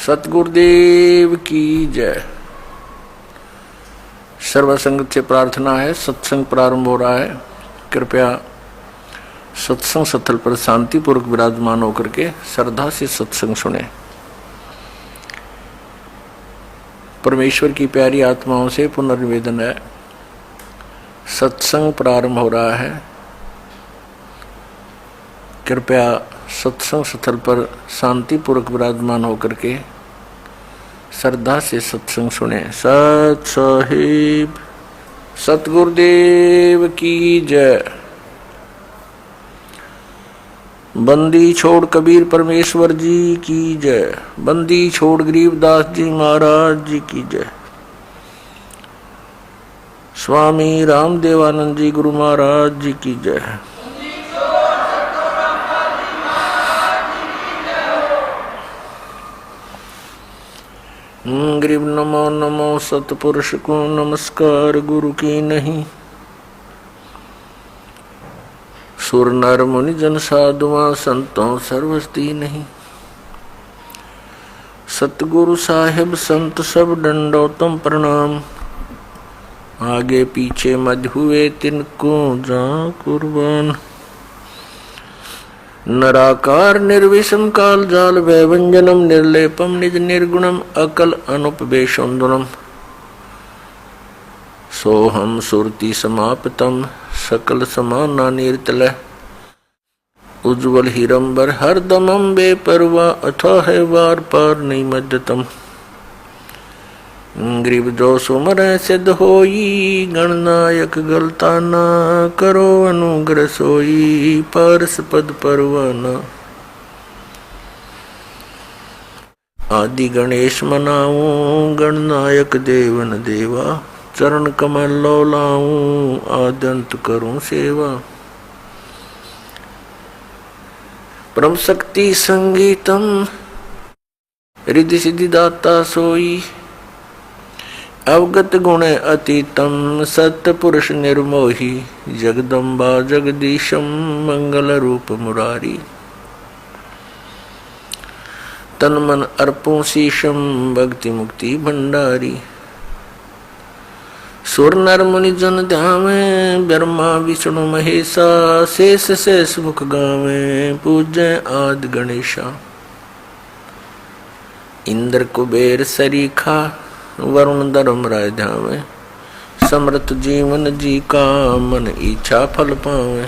सतगुरुदेव की जय। सर्वसंगत से प्रार्थना है, सत्संग प्रारंभ हो रहा है। कृपया सत्संग स्थल पर शांतिपूर्वक विराजमान होकर के श्रद्धा से सत्संग सुने। परमेश्वर की प्यारी आत्माओं से पुनर्निवेदन है, सत्संग प्रारंभ हो रहा है। कृपया सत्संग स्थल पर शांतिपूर्वक विराजमान होकर के श्रद्धा से सत्संग सुने। सत साहिब सतगुरुदेव की जय। बंदी छोड़ कबीर परमेश्वर जी की जय। बंदी छोड़ गरीबदास जी महाराज जी की जय। स्वामी रामदेवानंद जी गुरु महाराज जी की जय। गरीब नमो नमो सतपुरुष को नमस्कार गुरु की नहीं। सुर नर मुनि जन साधुआ संतों सर्वस्ती नहीं। सतगुरु साहिब संत सब दंडोतम प्रणाम। आगे पीछे मध्य हुए तिनको जा कुर्बान। नराकार निर्विषम काल जाल वैवंजनम निर्लेपम निज निर्गुणम अकल अनुपवेशुंदनम। सोहम सुरति समाप्तम सकल समाना नीरतल। उज्ज्वल हिरंबर हरदमम बेपरवा अथा है वार पार नहीं मध्यतम। गरीब जो सुमर सिद्ध होई गणनायक गलता न करो अनुग्रह सोई पारस पद परवाना। आदि गणेश मनाऊं गणनायक देवन देवा। चरण कमल लो लाऊं आद्यंत करूं सेवा। परम शक्ति संगीतम रिद्धि सिद्धि दाता सोई। अवगत गुण अतीतम सत्पुरुष निर्मोही। जगदम्बा जगदीशम मंगल रूप मुरारी। तन मन अर्पों शीशम भक्ति मुक्ति भंडारी। सुर नर मुनि जन ध्यावे ब्रह्मा विष्णु महेशा। शेष शेष मुख गावे पूजय आदि गणेशा। इंद्र कुबेर सरीखा वरुण धर्म राय ध्यावे। समृत जीवन जी का मन इच्छा फल पावे।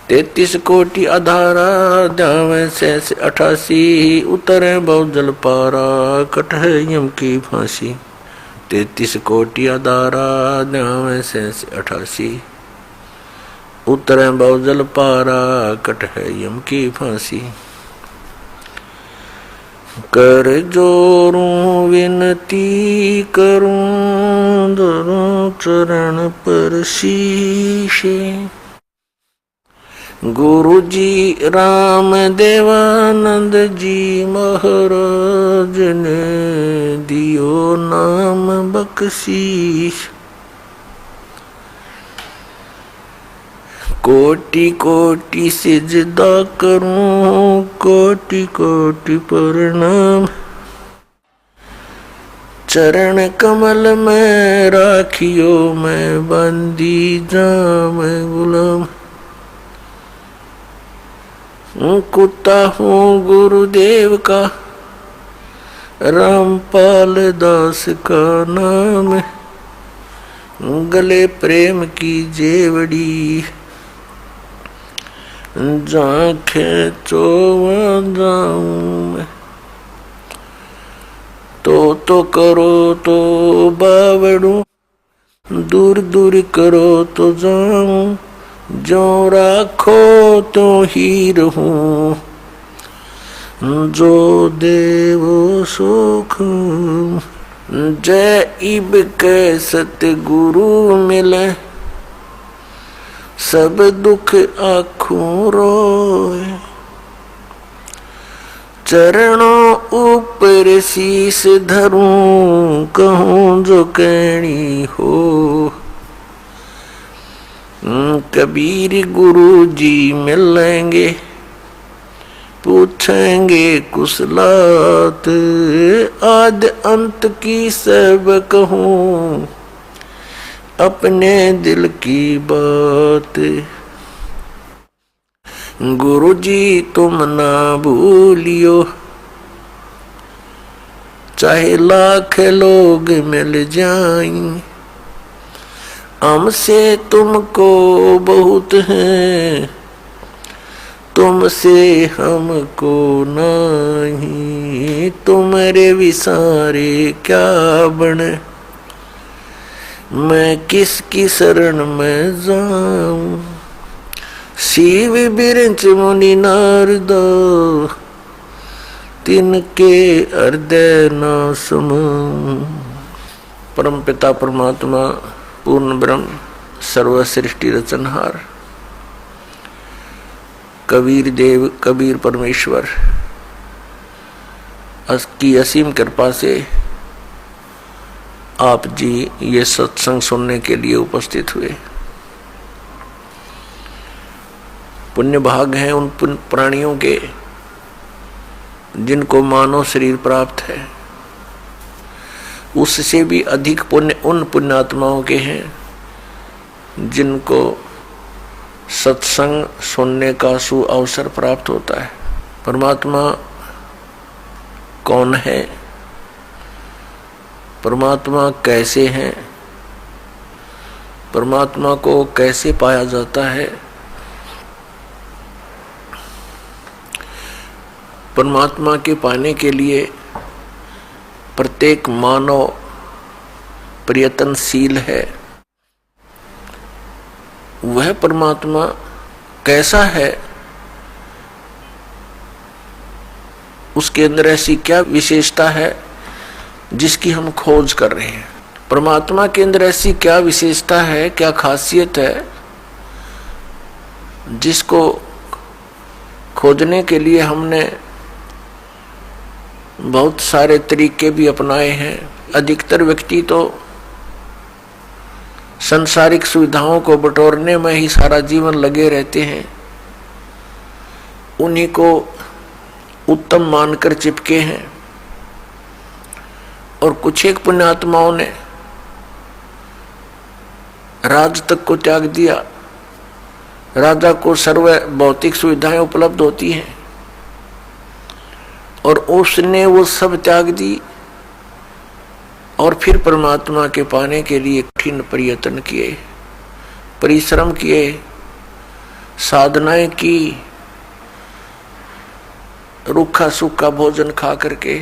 33 कोटि आधारा ध्यावे शेष 88। उतरे बहुजल पारा कटह यम की फांसी। 33 कोटि आधारा ध्यावे शेष 88। उतरे बहुजल पारा कटह यम की फांसी। कर जोरूं विनती करूं धरूं चरण पर शीशे। गुरु जी राम देवानंद जी महाराज ने दियो नाम बख्शीश। कोटि कोटि सिजदा करूं कोटि कोटि प्रणाम। चरण कमल में राखियो मैं बंदी जाम गुलाम। कुत्ता हूँ गुरुदेव का रामपाल दास का नाम। गले प्रेम की जेवड़ी जाखे चोवा जाऊं मैं। तो करो तो बावड़ू दूर दूर करो तो जाऊं। जो राखो तो ही रहूं जो देवो सुख। जय इब के सतगुरु मिले सब दुख आँखों रोए। चरणों ऊपर शीस धरूं कहूँ जो कहनी हो। कबीर गुरु जी मिलेंगे पूछेंगे कुशलात, आद अंत की सब कहूँ, अपने दिल की बात। गुरु जी तुम ना भूलियो, चाहे लाख लोग मिल जाएं, हमसे तुमको बहुत है, तुमसे हमको नहीं। तुम्हारे विसारे क्या बने, मैं किसकी शरण में जाऊं। शिव बिरंच मुनि नारद, तिनके हृदय न समाऊं। परम पिता परमात्मा पूर्ण ब्रह्म सर्व सृष्टि रचनहार कबीर देव कबीर परमेश्वर की असीम कृपा से आप जी ये सत्संग सुनने के लिए उपस्थित हुए। पुण्य भाग हैं उन प्राणियों के जिनको मानव शरीर प्राप्त है, उससे भी अधिक पुण्य उन पुण्यात्माओं के हैं जिनको सत्संग सुनने का सु अवसर प्राप्त होता है। परमात्मा कौन है, परमात्मा कैसे हैं, परमात्मा को कैसे पाया जाता है, परमात्मा के पाने के लिए प्रत्येक मानव प्रयत्नशील है। वह परमात्मा कैसा है, उसके अंदर ऐसी क्या विशेषता है जिसकी हम खोज कर रहे हैं। परमात्मा के अंदर ऐसी क्या विशेषता है, क्या खासियत है जिसको खोजने के लिए हमने बहुत सारे तरीके भी अपनाए हैं। अधिकतर व्यक्ति तो संसारिक सुविधाओं को बटोरने में ही सारा जीवन लगे रहते हैं, उन्हीं को उत्तम मानकर चिपके हैं। और कुछ एक पुण्यात्माओं ने राज तक को त्याग दिया। राजा को सर्व भौतिक सुविधाएं उपलब्ध होती हैं और उसने वो सब त्याग दी और फिर परमात्मा के पाने के लिए कठिन प्रयत्न किए, परिश्रम किए, साधनाएं की, रूखा सूखा भोजन खा करके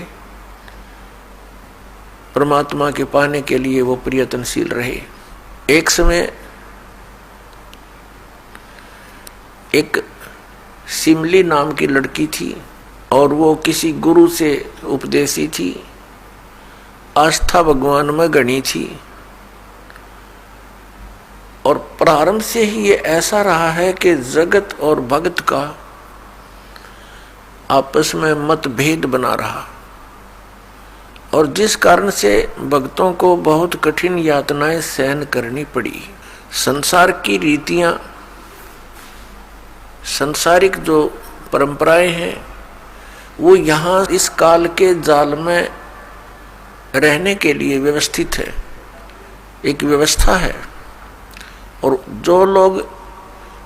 परमात्मा के पाने के लिए वो प्रयत्नशील रहे। एक समय एक सिमली नाम की लड़की थी और वो किसी गुरु से उपदेशी थी, आस्था भगवान में गणी थी। और प्रारंभ से ही ये ऐसा रहा है कि जगत और भक्त का आपस में मतभेद बना रहा और जिस कारण से भक्तों को बहुत कठिन यातनाएं सहन करनी पड़ी। संसार की रीतियां, सांसारिक जो परंपराएं हैं वो यहाँ इस काल के जाल में रहने के लिए व्यवस्थित है, एक व्यवस्था है। और जो लोग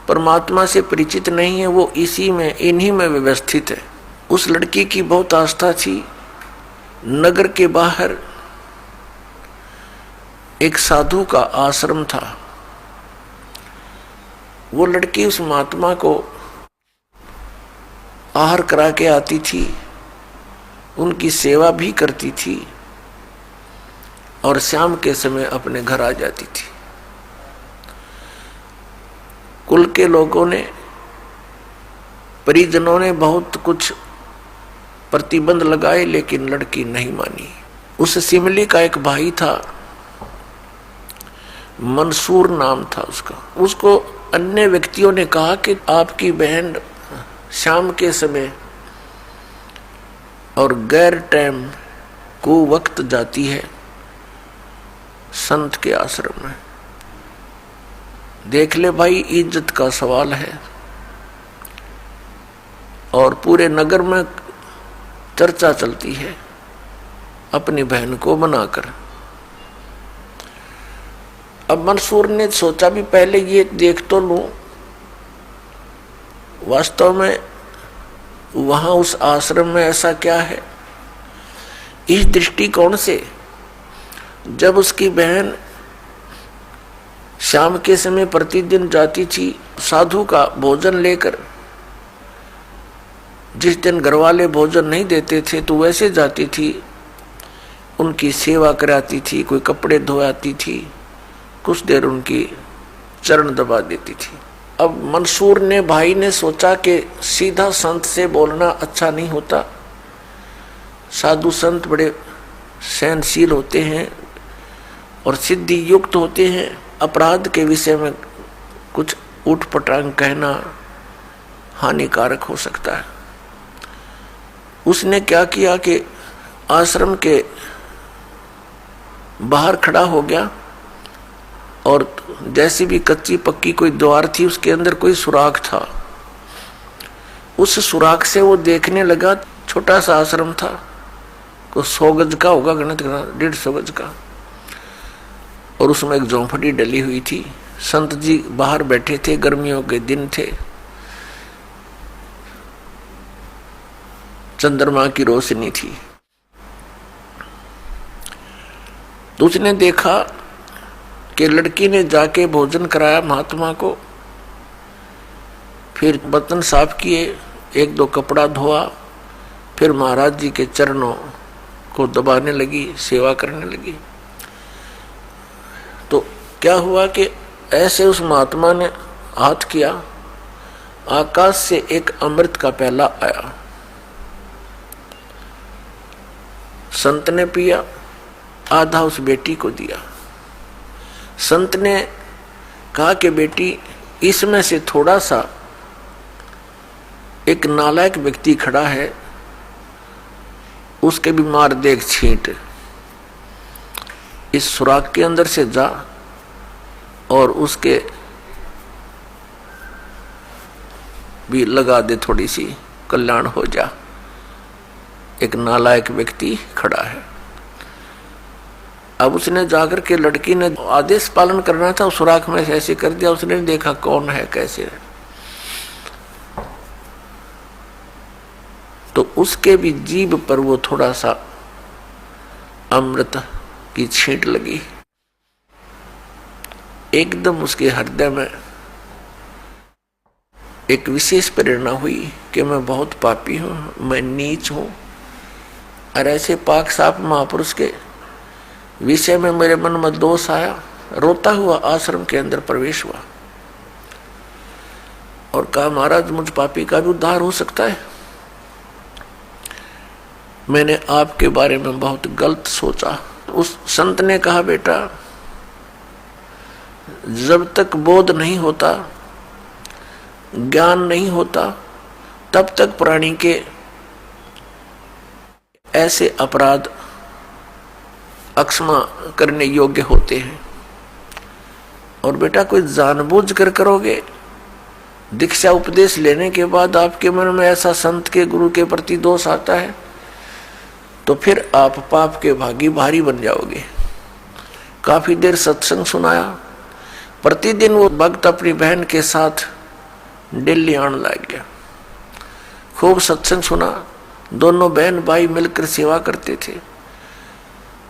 परमात्मा से परिचित नहीं है वो इसी में, इन्हीं में व्यवस्थित है। उस लड़की की बहुत आस्था थी। नगर के बाहर एक साधु का आश्रम था। वो लड़की उस महात्मा को आहार करा के आती थी, उनकी सेवा भी करती थी और शाम के समय अपने घर आ जाती थी। कुल के लोगों ने, परिजनों ने बहुत कुछ प्रतिबंध लगाए लेकिन लड़की नहीं मानी। उस सिमली का एक भाई था, मंसूर नाम था उसका। उसको अन्य व्यक्तियों ने कहा कि आपकी बहन शाम के समय और गैर टाइम को वक्त जाती है संत के आश्रम में। देख ले भाई, इज्जत का सवाल है। और पूरे नगर में चर्चा चलती है अपनी बहन को बनाकर। अब मंसूर ने सोचा भी पहले ये देख तो लूं वास्तव में वहां उस आश्रम में ऐसा क्या है। इस दृष्टिकोण से जब उसकी बहन शाम के समय प्रतिदिन जाती थी साधु का भोजन लेकर, जिस दिन घर वाले भोजन नहीं देते थे तो वैसे जाती थी, उनकी सेवा कराती थी, कोई कपड़े धोआती थी, कुछ देर उनकी चरण दबा देती थी। अब मंसूर ने भाई ने सोचा कि सीधा संत से बोलना अच्छा नहीं होता, साधु संत बड़े सहनशील होते हैं और सिद्धि युक्त होते हैं, अपराध के विषय में कुछ उठपटांग कहना हानिकारक हो सकता है। उसने क्या किया कि आश्रम के बाहर खड़ा हो गया और जैसी भी कच्ची पक्की कोई द्वार थी उसके अंदर कोई सुराख था, उस सुराख से वो देखने लगा। छोटा सा आश्रम था, को 100 गज का होगा, गणित 150 गज का, और उसमें एक झोंपड़ी डली हुई थी। संत जी बाहर बैठे थे, गर्मियों के दिन थे, चंद्रमा की रोशनी थी। तो उसने देखा कि लड़की ने जाके भोजन कराया महात्मा को, फिर बर्तन साफ किए, 1-2 कपड़ा धोआ, फिर महाराज जी के चरणों को दबाने लगी, सेवा करने लगी। तो क्या हुआ कि ऐसे उस महात्मा ने हाथ किया, आकाश से एक अमृत का प्याला आया, संत ने पिया, आधा उस बेटी को दिया। संत ने कहा कि बेटी इसमें से थोड़ा सा, एक नालायक व्यक्ति खड़ा है, उसके भी मार दे एक छींट, इस सुराख के अंदर से जा और उसके भी लगा दे, थोड़ी सी कल्याण हो जा। एक नालायक व्यक्ति खड़ा है। अब उसने जाकर के, लड़की ने आदेश पालन करना था, सुराख में ऐसे कर दिया। उसने देखा कौन है कैसे है, तो उसके भी जीभ पर वो थोड़ा सा अमृत की छींट लगी। एकदम उसके हृदय में एक विशेष प्रेरणा हुई कि मैं बहुत पापी हूं, मैं नीच हूं, और ऐसे पाक साफ महापुरुष के विषय में मेरे मन में दोष आया। रोता हुआ आश्रम के अंदर प्रवेश हुआ और कहा, महाराज मुझ पापी का भी उद्धार हो सकता है। मैंने आपके बारे में बहुत गलत सोचा। उस संत ने कहा, बेटा जब तक बोध नहीं होता, ज्ञान नहीं होता, तब तक प्राणी के ऐसे अपराध अक्षमा करने योग्य होते हैं। और बेटा कोई जानबूझ कर करोगे, दीक्षा उपदेश लेने के बाद आपके मन में ऐसा संत के गुरु के प्रति दोष आता है, तो फिर आप पाप के भागी भारी बन जाओगे। काफी देर सत्संग सुनाया। प्रतिदिन वो भक्त अपनी बहन के साथ दिल्ली आने लग गया। खूब सत्संग सुना, दोनों बहन भाई मिलकर सेवा करते थे।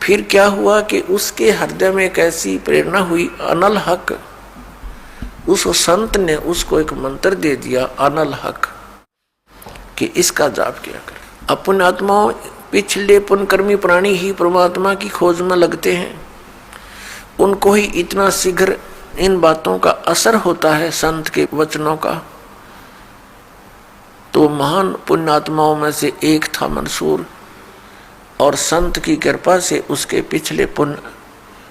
फिर क्या हुआ कि उसके हृदय में एक ऐसी प्रेरणा हुई, अनल हक। उस संत ने उसको एक मंत्र दे दिया, अनल हक, कि इसका जाप किया कर। अपने आत्माओं, पिछले पुण्यकर्मी प्राणी ही परमात्मा की खोज में लगते हैं, उनको ही इतना शीघ्र इन बातों का असर होता है, संत के वचनों का। तो महान पुण्यात्माओं में से एक था मंसूर, और संत की कृपा से उसके पिछले पुण्य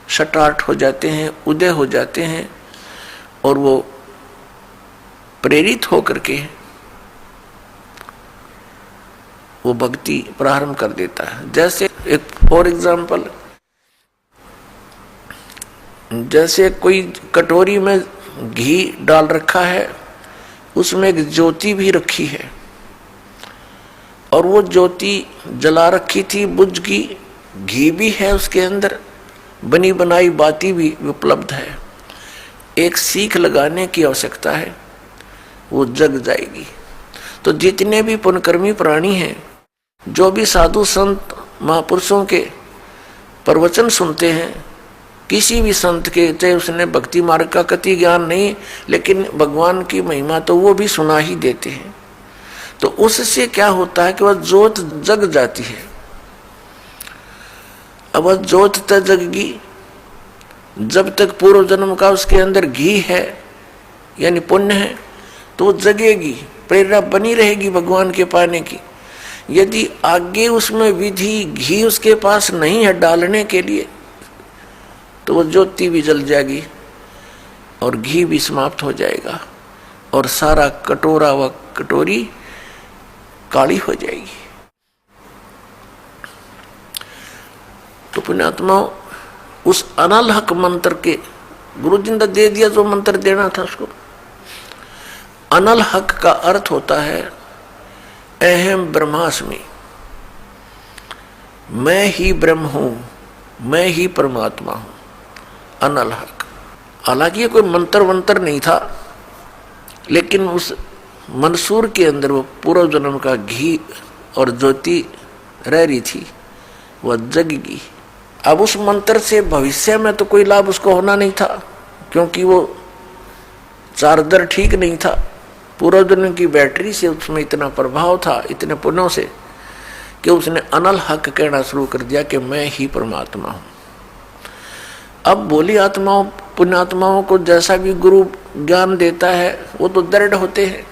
शटार्ट हो जाते हैं, उदय हो जाते हैं, और वो प्रेरित होकर के वो भक्ति प्रारंभ कर देता है। जैसे एक फॉर एग्जाम्पल, जैसे कोई कटोरी में घी डाल रखा है, उसमें एक ज्योति भी रखी है, और वो ज्योति जला रखी थी, बुझ गई, घी भी है उसके अंदर, बनी बनाई बाती भी उपलब्ध है, एक सीख लगाने की आवश्यकता है, वो जग जाएगी। तो जितने भी पुण्यकर्मी प्राणी हैं, जो भी साधु संत महापुरुषों के प्रवचन सुनते हैं, किसी भी संत के, चाहे उसने भक्ति मार्ग का कति ज्ञान नहीं, लेकिन भगवान की महिमा तो वो भी सुना ही देते हैं। तो उससे क्या होता है कि वह ज्योत जग जाती है। अब वह ज्योत तक जगगी, जब तक पूर्व जन्म का उसके अंदर घी है यानी पुण्य है तो वो जगेगी, प्रेरणा बनी रहेगी भगवान के पाने की। यदि आगे उसमें विधि घी उसके पास नहीं है डालने के लिए तो वो ज्योति भी जल जाएगी और घी भी समाप्त हो जाएगा और सारा कटोरा व कटोरी काली हो जाएगी। तो पुण्यात्मा उस अनल हक मंत्र के गुरु जी ने दे दिया, जो मंत्र देना था उसको। अनल हक का अर्थ होता है अहम ब्रह्मास्मि, मैं ही ब्रह्म हूं, मैं ही परमात्मा हूं, अनल हक। हालांकि ये कोई मंत्र वंत्र नहीं था, लेकिन उस मंसूर के अंदर वो पूर्व जन्म का घी और ज्योति रह रही थी, वह जगगी। अब उस मंत्र से भविष्य में तो कोई लाभ उसको होना नहीं था, क्योंकि वो चार्जर ठीक नहीं था। पूर्व जन्म की बैटरी से उसमें इतना प्रभाव था, इतने पुण्यों से, कि उसने अनल हक कहना शुरू कर दिया कि मैं ही परमात्मा हूं। अब भोली आत्माओं पुण्यात्माओं को जैसा भी गुरु ज्ञान देता है वो तो दृढ़ होते हैं।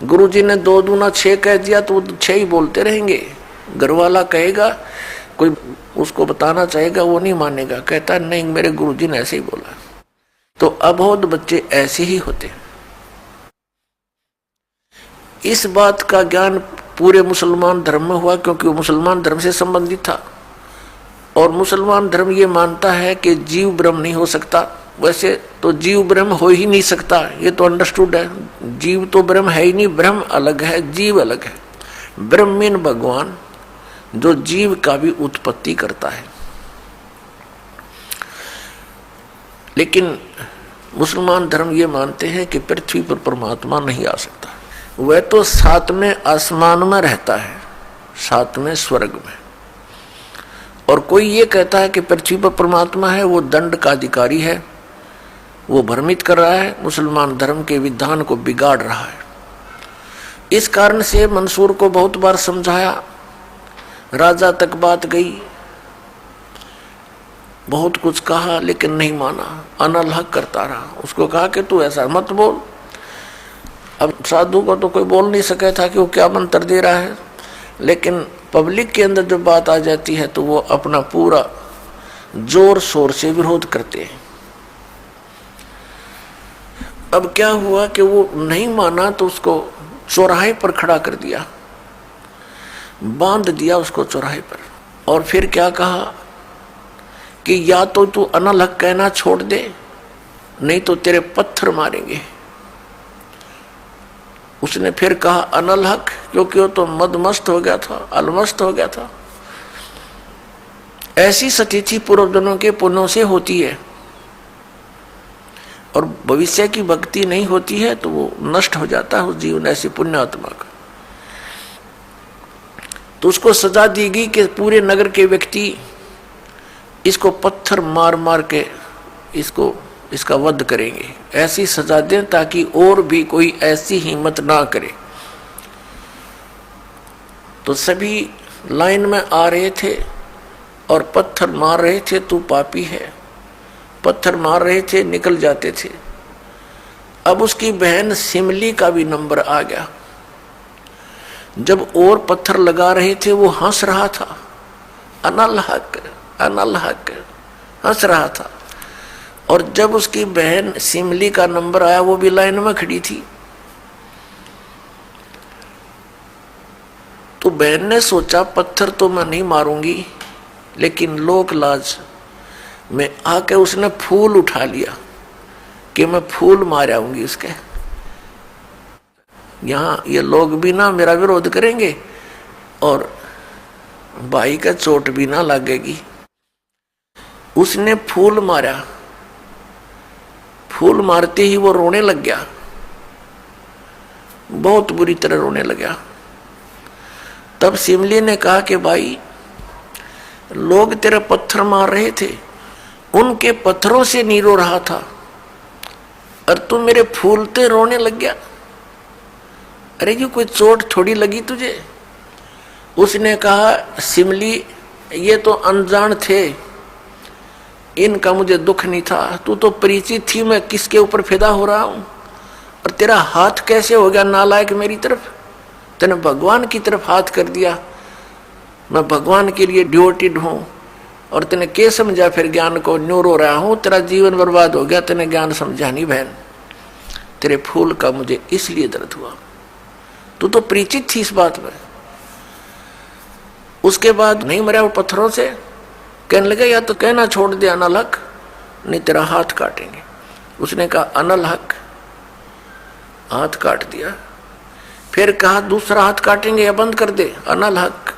गुरु जी ने 2 दूना 6 कह दिया तो वो 6 ही बोलते रहेंगे। घर वाला कहेगा, कोई उसको बताना चाहेगा, वो नहीं मानेगा, कहता नहीं मेरे गुरु जी ने ऐसे ही बोला। तो अबोध बच्चे ऐसे ही होते हैं। इस बात का ज्ञान पूरे मुसलमान धर्म में हुआ, क्योंकि वो मुसलमान धर्म से संबंधित था। और मुसलमान धर्म ये मानता है कि जीव ब्रह्म नहीं हो सकता। वैसे तो जीव ब्रह्म हो ही नहीं सकता, ये तो अंडरस्टूड है। जीव तो ब्रह्म है ही नहीं, ब्रह्म अलग है, जीव अलग है। ब्रह्म मीन भगवान, जो जीव का भी उत्पत्ति करता है। लेकिन मुसलमान धर्म ये मानते हैं कि पृथ्वी पर परमात्मा नहीं आ सकता। वह तो 7वें आसमान में रहता है, 7वें स्वर्ग में। और कोई ये कहता है कि पृथ्वी पर परमात्मा है, वो दंड का अधिकारी है, वो भ्रमित कर रहा है, मुसलमान धर्म के विधान को बिगाड़ रहा है। इस कारण से मंसूर को बहुत बार समझाया, राजा तक बात गई, बहुत कुछ कहा, लेकिन नहीं माना, अनल हक करता रहा। उसको कहा कि तू ऐसा मत बोल। अब साधु को तो कोई बोल नहीं सका था कि वो क्या मंत्र दे रहा है, लेकिन पब्लिक के अंदर जब बात आ जाती है तो वो अपना पूरा जोर शोर से विरोध करते हैं। अब क्या हुआ कि वो नहीं माना तो उसको चौराहे पर खड़ा कर दिया, बांध दिया उसको चौराहे पर। और फिर क्या कहा कि या तो तू अनल हक कहना छोड़ दे, नहीं तो तेरे पत्थर मारेंगे। उसने फिर कहा अनल हक, क्योंकि वो तो मदमस्त हो गया था, अलमस्त हो गया था। ऐसी स्थिति पूर्वजन्मों के पुण्यों से होती है, और भविष्य की भक्ति नहीं होती है तो वो नष्ट हो जाता है उस जीवन, ऐसी पुण्य आत्मा का। तो उसको सजा दी गई कि पूरे नगर के व्यक्ति इसको पत्थर मार मार के इसका वध करेंगे। ऐसी सजा दें ताकि और भी कोई ऐसी हिम्मत ना करे। तो सभी लाइन में आ रहे थे और पत्थर मार रहे थे, तू पापी है, पत्थर मार रहे थे, निकल जाते थे। अब उसकी बहन सिमली का भी नंबर आ गया। जब और पत्थर लगा रहे थे वो हंस रहा था, अनल हक अनल हक हंस रहा था। और जब उसकी बहन सिमली का नंबर आया, वो भी लाइन में खड़ी थी। तो बहन ने सोचा पत्थर तो मैं नहीं मारूंगी, लेकिन लोक लाज में आके उसने फूल उठा लिया कि मैं फूल मार आऊंगी उसके। यहाँ ये लोग भी ना मेरा विरोध करेंगे, और भाई का चोट भी ना लगेगी। उसने फूल मारा, फूल मारते ही वो रोने लग गया, बहुत बुरी तरह रोने लगा। तब सिमली ने कहा कि भाई, लोग तेरे पत्थर मार रहे थे, उनके पत्थरों से नहीं रो रहा था, और तू मेरे फूलते रोने लग गया। अरे ये कोई चोट थोड़ी लगी तुझे? उसने कहा, सिमली ये तो अनजान थे, इनका मुझे दुख नहीं था, तू तो परिचित थी मैं किसके ऊपर फिदा हो रहा हूं, और तेरा हाथ कैसे हो गया नालायक मेरी तरफ? तूने भगवान की तरफ हाथ कर दिया, मैं भगवान के लिए ड्यूटीड हूं, और तूने क्या समझा फिर ज्ञान को? न्यू रो रहा हूं, तेरा जीवन बर्बाद हो गया, तूने ज्ञान समझा नहीं बहन, तेरे फूल का मुझे इसलिए दर्द हुआ, तू तो परिचित थी इस बात में। उसके बाद नहीं मरा वो पत्थरों से, कहने लगा या तो कहना छोड़ दे अनल हक, नहीं तेरा हाथ काटेंगे। उसने कहा अनल हक, हाथ काट दिया। फिर कहा दूसरा हाथ काटेंगे या बंद कर दे, अनल हक।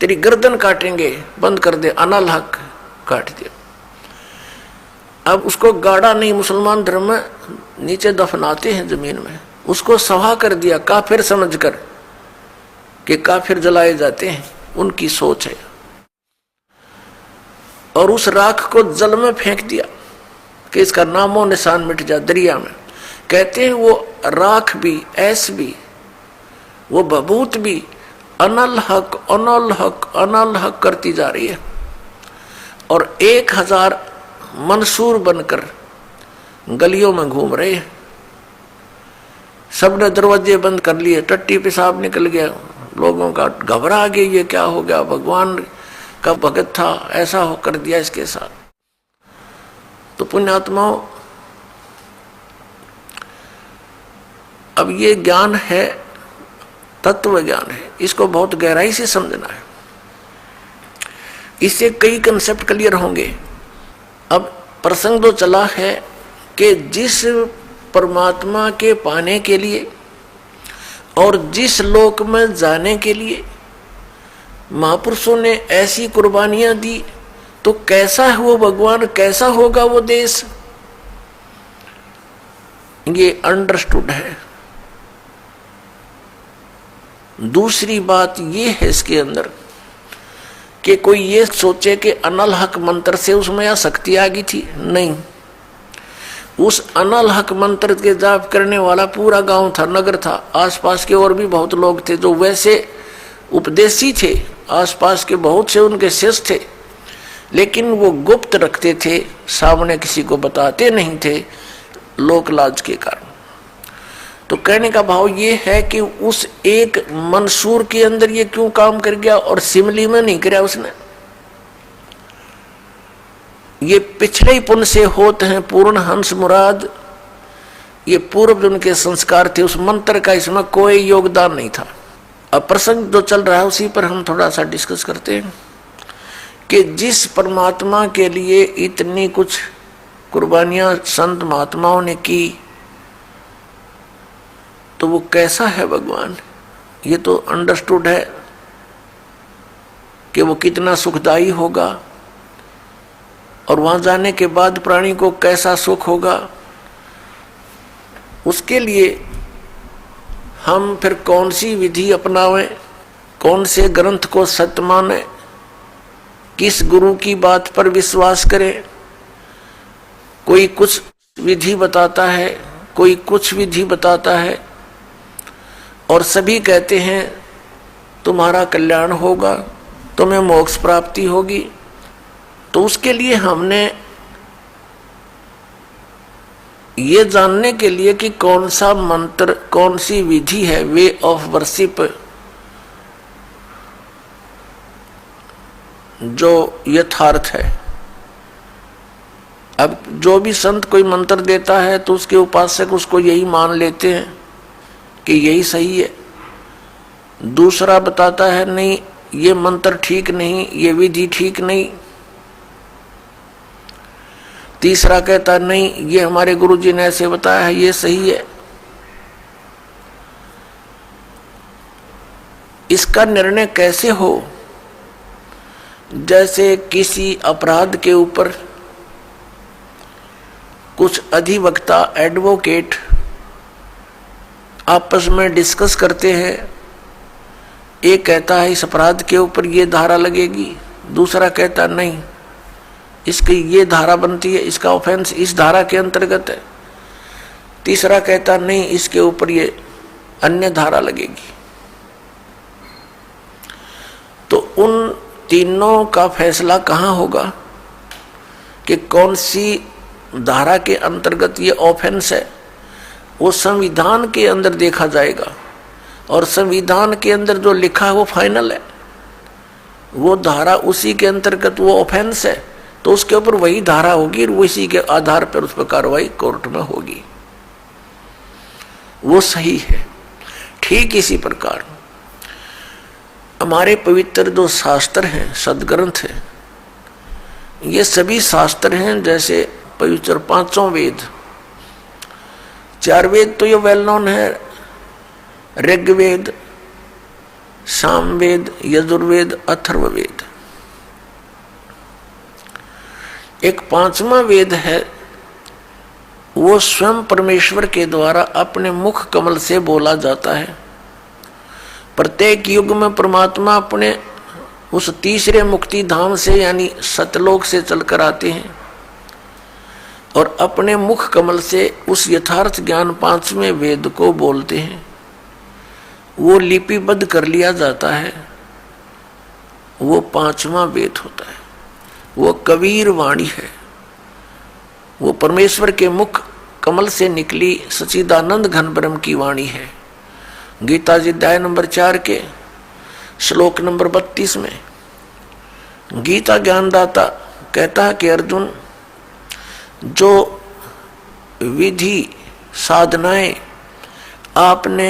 तेरी गर्दन काटेंगे, बंद कर दे, अनल हक, काट दिया। अब उसको गाड़ा नहीं, मुसलमान धर्म में नीचे दफनाते हैं जमीन में, उसको सवा कर दिया काफिर समझकर कि काफिर जलाए जाते हैं, उनकी सोच है। और उस राख को जल में फेंक दिया कि इसका नामो निशान मिट जा, दरिया में। कहते हैं वो राख भी, ऐस भी, वो बबूत भी अनल हक अनल हक अनल हक करती जा रही है। और 1000 मंसूर बनकर गलियों में घूम रहे हैं। सबने दरवाजे बंद कर लिए, टट्टी पेशाब निकल गया, लोगों का घबरा गया, ये क्या हो गया, भगवान का भगत था, ऐसा हो कर दिया इसके साथ। तो पुण्यात्माओं, अब ये ज्ञान है, तत्व ज्ञान है, इसको बहुत गहराई से समझना है, इससे कई कंसेप्ट क्लियर होंगे। अब प्रसंग तो चला है कि जिस परमात्मा के पाने के लिए और जिस लोक में जाने के लिए महापुरुषों ने ऐसी कुर्बानियां दी, तो कैसा है वो भगवान, कैसा होगा वो देश, ये अंडरस्टूड है। दूसरी बात ये है इसके अंदर कि कोई ये सोचे कि अनल हक मंत्र से उसमें या शक्ति आ गई थी, नहीं। उस अनल हक मंत्र के जाप करने वाला पूरा गांव था, नगर था, आसपास के और भी बहुत लोग थे जो वैसे उपदेशी थे, आसपास के बहुत से उनके शिष्य थे, लेकिन वो गुप्त रखते थे, सामने किसी को बताते नहीं थे, लोक लाज के कारण। तो कहने का भाव ये है कि उस एक मंसूर के अंदर ये क्यों काम कर गया और सिमली में नहीं किया उसने? ये पिछले ही पुण्य से होते हैं पूर्ण हंस मुराद, ये पूर्व जन्म के संस्कार थे, उस मंत्र का इसमें कोई योगदान नहीं था। अब प्रसंग जो चल रहा है उसी पर हम थोड़ा सा डिस्कस करते हैं कि जिस परमात्मा के लिए इतनी कुछ कुर्बानियां संत महात्माओं ने की, तो वो कैसा है भगवान, ये तो अंडरस्टूड है कि वो कितना सुखदायी होगा, और वहां जाने के बाद प्राणी को कैसा सुख होगा। उसके लिए हम फिर कौन सी विधि अपनावें, कौन से ग्रंथ को सत्य माने, किस गुरु की बात पर विश्वास करें। कोई कुछ विधि बताता है, कोई कुछ विधि बताता है, और सभी कहते हैं तुम्हारा कल्याण होगा, तुम्हें मोक्ष प्राप्ति होगी। तो उसके लिए हमने ये जानने के लिए कि कौन सा मंत्र, कौन सी विधि है, वे ऑफ वर्शिप, जो यथार्थ है। अब जो भी संत कोई मंत्र देता है तो उसके उपासक उसको यही मान लेते हैं कि यही सही है। दूसरा बताता है नहीं ये मंत्र ठीक नहीं, ये विधि ठीक नहीं। तीसरा कहता नहीं ये हमारे गुरुजी ने ऐसे बताया है, ये सही है। इसका निर्णय कैसे हो? जैसे किसी अपराध के ऊपर कुछ अधिवक्ता एडवोकेट आपस में डिस्कस करते हैं। एक कहता है इस अपराध के ऊपर ये धारा लगेगी, दूसरा कहता नहीं इसकी ये धारा बनती है, इसका ऑफेंस इस धारा के अंतर्गत है, तीसरा कहता नहीं इसके ऊपर ये अन्य धारा लगेगी। तो उन तीनों का फैसला कहाँ होगा कि कौन सी धारा के अंतर्गत ये ऑफेंस है? वो संविधान के अंदर देखा जाएगा, और संविधान के अंदर जो लिखा है वो फाइनल है, वो धारा उसी के अंतर्गत वो ऑफेंस है, तो उसके ऊपर वही धारा होगी और उसी के आधार पर उस पर कार्रवाई कोर्ट में होगी, वो सही है। ठीक इसी प्रकार हमारे पवित्र जो शास्त्र हैं, सदग्रंथ हैं, ये सभी शास्त्र हैं जैसे पवित्र पांचों वेद, चार वेद तो ये वेल नोन है, ऋग्वेद, सामवेद, यजुर्वेद, अथर्ववेद। एक पांचवा वेद है, वो स्वयं परमेश्वर के द्वारा अपने मुख कमल से बोला जाता है। प्रत्येक युग में परमात्मा अपने उस तीसरे मुक्ति धाम से यानी सतलोक से चलकर आते हैं और अपने मुख कमल से उस यथार्थ ज्ञान पांचवें वेद को बोलते हैं। वो लिपिबद्ध कर लिया जाता है, वो पांचवा वेद होता है, वो कबीर वाणी है, वो परमेश्वर के मुख कमल से निकली सच्चिदानंद घन ब्रह्म की वाणी है। गीता जी अध्याय नंबर 4 के श्लोक नंबर 32 में गीता ज्ञानदाता कहता है कि अर्जुन, जो विधि साधनाएं आपने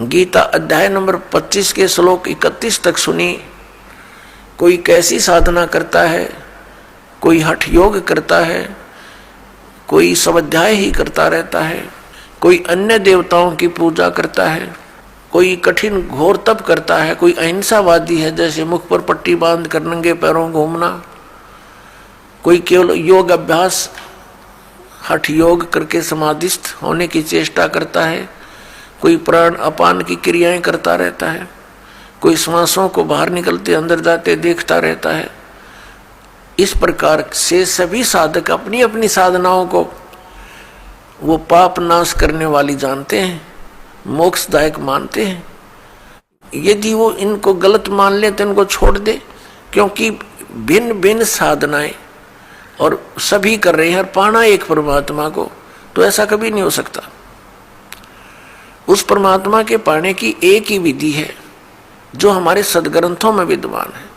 गीता अध्याय नंबर 25 के श्लोक 31 तक सुनी, कोई कैसी साधना करता है, कोई हठ योग करता है, कोई स्वाध्याय ही करता रहता है, कोई अन्य देवताओं की पूजा करता है, कोई कठिन घोर तप करता है, कोई अहिंसावादी है जैसे मुख पर पट्टी बांध कर नंगे पैरों घूमना, कोई केवल योग अभ्यास हठ योग करके समाधिस्थ होने की चेष्टा करता है, कोई प्राण अपान की क्रियाएं करता रहता है, कोई श्वासों को बाहर निकलते अंदर जाते देखता रहता है। इस प्रकार से सभी साधक अपनी अपनी साधनाओं को वो पाप नाश करने वाली जानते हैं, मोक्षदायक मानते हैं। यदि वो इनको गलत मान ले तो इनको छोड़ दे, क्योंकि भिन्न भिन्न साधनाएं और सभी कर रहे हैं और पाना एक परमात्मा को, तो ऐसा कभी नहीं हो सकता। उस परमात्मा के पाने की एक ही विधि है जो हमारे सदग्रंथों में विद्यमान है।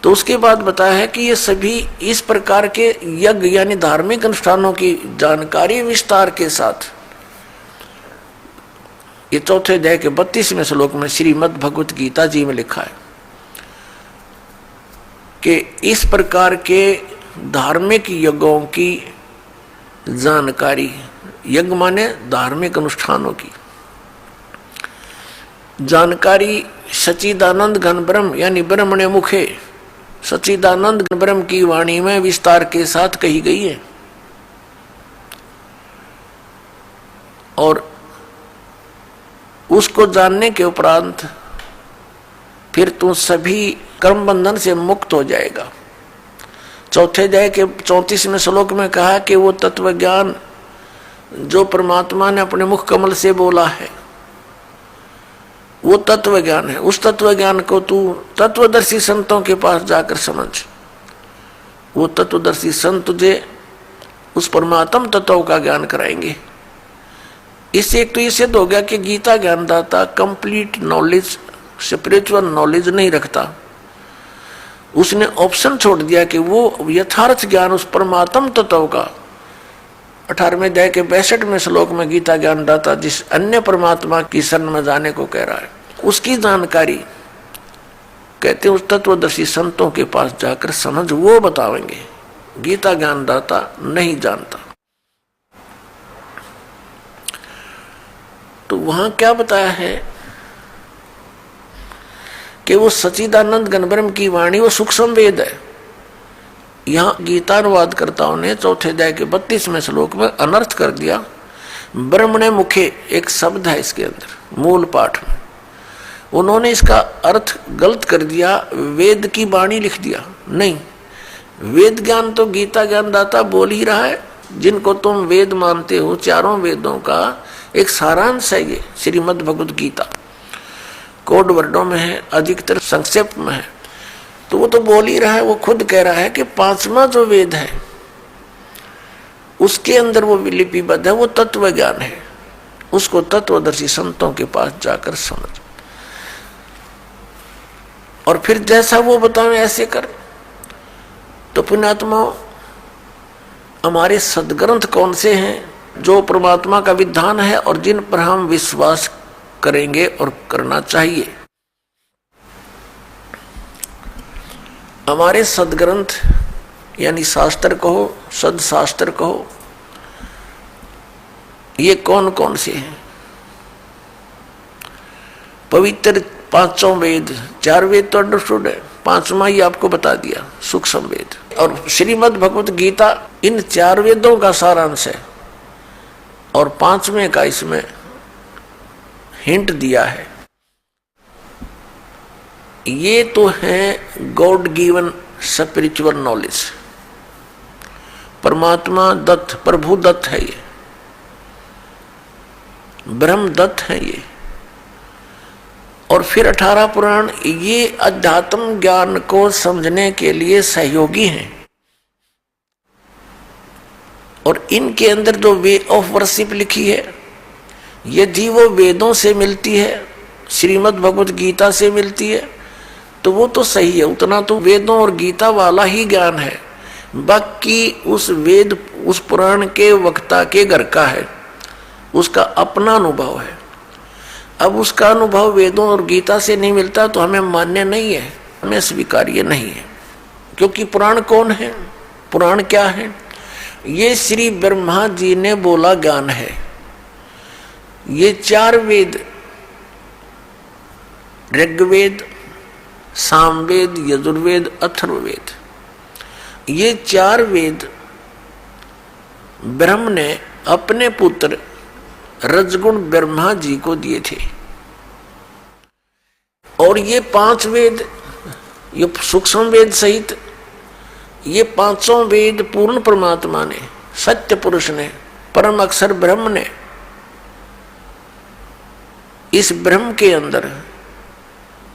तो उसके बाद बताया है कि ये सभी इस प्रकार के यज्ञ यानी धार्मिक अनुष्ठानों की जानकारी विस्तार के साथ ये चौथे अध्याय के 32वें श्लोक में श्रीमद् भगवत गीता जी में लिखा है कि इस प्रकार के धार्मिक यज्ञों की जानकारी, यज्ञ माने धार्मिक अनुष्ठानों की जानकारी सच्चिदानंद घन ब्रह्म यानी ब्रह्मणे मुखे सच्चिदानंद घन ब्रह्म की वाणी में विस्तार के साथ कही गई है। और उसको जानने के उपरांत फिर तू सभी कर्म बंधन से मुक्त हो जाएगा। चौथे अध्याय के 34वें श्लोक में कहा कि वो तत्व ज्ञान जो परमात्मा ने अपने मुख कमल से बोला है वो तत्व ज्ञान है। उस तत्व ज्ञान को तू तत्वदर्शी संतों के पास जाकर समझ। वो तत्वदर्शी संत तुझे उस परमात्म तत्व का ज्ञान कराएंगे। इससे एक तो ये सिद्ध हो गया कि गीता ज्ञानदाता कंप्लीट नॉलेज, स्पिरिचुअल नॉलेज नहीं रखता। उसने ऑप्शन छोड़ दिया कि वो यथार्थ ज्ञान उस परमात्म तत्व का 18वें अध्याय के 62वें श्लोक में गीता ज्ञानदाता जिस अन्य परमात्मा की शरण में जाने को कह रहा है, उसकी जानकारी कहते हैं उस तत्वदर्शी संतों के पास जाकर समझ, वो बतावेंगे। गीता ज्ञानदाता नहीं जानता। तो वहां क्या बताया है कि वो सच्चिदानंद घन ब्रह्म की वाणी वो सूक्ष्म वेद है। यहाँ गीतानुवाद कर्ताओं ने चौथे अध्याय के 32वें श्लोक में अनर्थ कर दिया। ब्रह्मणे मुखे एक शब्द है इसके अंदर मूल पाठ में, उन्होंने इसका अर्थ गलत कर दिया, वेद की वाणी लिख दिया। नहीं, वेद ज्ञान तो गीता ज्ञानदाता बोल ही रहा है, जिनको तुम वेद मानते हो, चारों वेदों का एक सारांश है ये श्रीमद् भगवद गीता। कोड वर्डों में है, अधिकतर संक्षेप में है, तो वो तो बोल ही रहा है। वो खुद कह रहा है कि पांचवा जो वेद है उसके अंदर वो लिपिबद्ध है, वो तत्व ज्ञान है, उसको तत्वदर्शी संतों के पास जाकर समझ और फिर जैसा वो बताएं ऐसे कर। तो पुण्यात्मा, हमारे सदग्रंथ कौन से हैं जो परमात्मा का विधान है और जिन पर हम विश्वास करेंगे और करना चाहिए? हमारे सदग्रंथ यानी शास्त्र कहो, सदशास्त्र कहो, ये कौन कौन से हैं? पवित्र पांचों वेद, चार वेद तो अंडरस्टूड है, पांचवा ही आपको बता दिया सूक्ष्म वेद। और श्रीमद् भगवत गीता इन चार वेदों का सारांश है और पांचवें का इसमें हिंट दिया है। ये तो है गॉड गिवन स्पिरिचुअल नॉलेज, परमात्मा दत्त, प्रभु दत्त है ये, ब्रह्म दत्त है ये। और फिर 18 पुराण ये अध्यात्म ज्ञान को समझने के लिए सहयोगी हैं। और इनके अंदर जो वे ऑफ वर्शिप लिखी है, यदि वो वेदों से मिलती है, श्रीमद् भगवत गीता से मिलती है, तो वो तो सही है, उतना तो वेदों और गीता वाला ही ज्ञान है। बाकी उस वेद, उस पुराण के वक्ता के घर का है, उसका अपना अनुभव है। अब उसका अनुभव वेदों और गीता से नहीं मिलता तो हमें मान्य नहीं है, हमें स्वीकार्य नहीं है। क्योंकि पुराण कौन है, पुराण क्या है? ये श्री ब्रह्मा जी ने बोला ज्ञान है। ये चार वेद, ऋग्वेद, सामवेद, यजुर्वेद, अथर्ववेद, ये चार वेद ब्रह्म ने अपने पुत्र रजगुण ब्रह्मा जी को दिए थे। और ये पांच वेद, ये सूक्ष्म वेद सहित ये पांचों वेद पूर्ण परमात्मा ने, सत्य पुरुष ने, परम अक्षर ब्रह्म ने इस ब्रह्म के अंदर,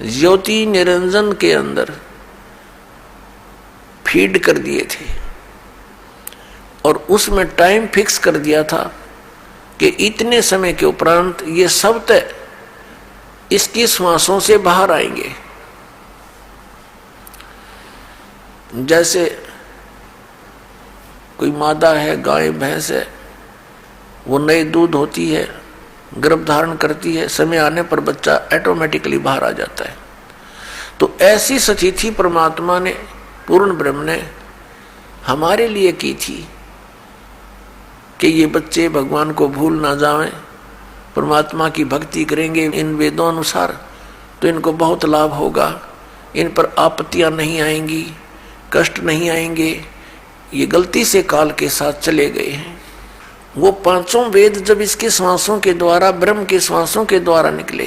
ज्योति निरंजन के अंदर फीड कर दिए थे। और उसमें टाइम फिक्स कर दिया था कि इतने समय के उपरांत ये सब तय इसकी श्वासों से बाहर आएंगे। जैसे कोई मादा है, गाय भैंस है, वो नए दूध होती है, गर्भ धारण करती है, समय आने पर बच्चा ऑटोमेटिकली बाहर आ जाता है। तो ऐसी सतिथि परमात्मा ने, पूर्ण ब्रह्म ने हमारे लिए की थी कि ये बच्चे भगवान को भूल ना जाएं, परमात्मा की भक्ति करेंगे इन वेदों अनुसार तो इनको बहुत लाभ होगा, इन पर आपत्तियां नहीं आएंगी, कष्ट नहीं आएंगे। ये गलती से काल के साथ चले गए हैं। वो पांचों वेद जब इसके श्वासों के द्वारा, ब्रह्म के श्वासों के द्वारा निकले,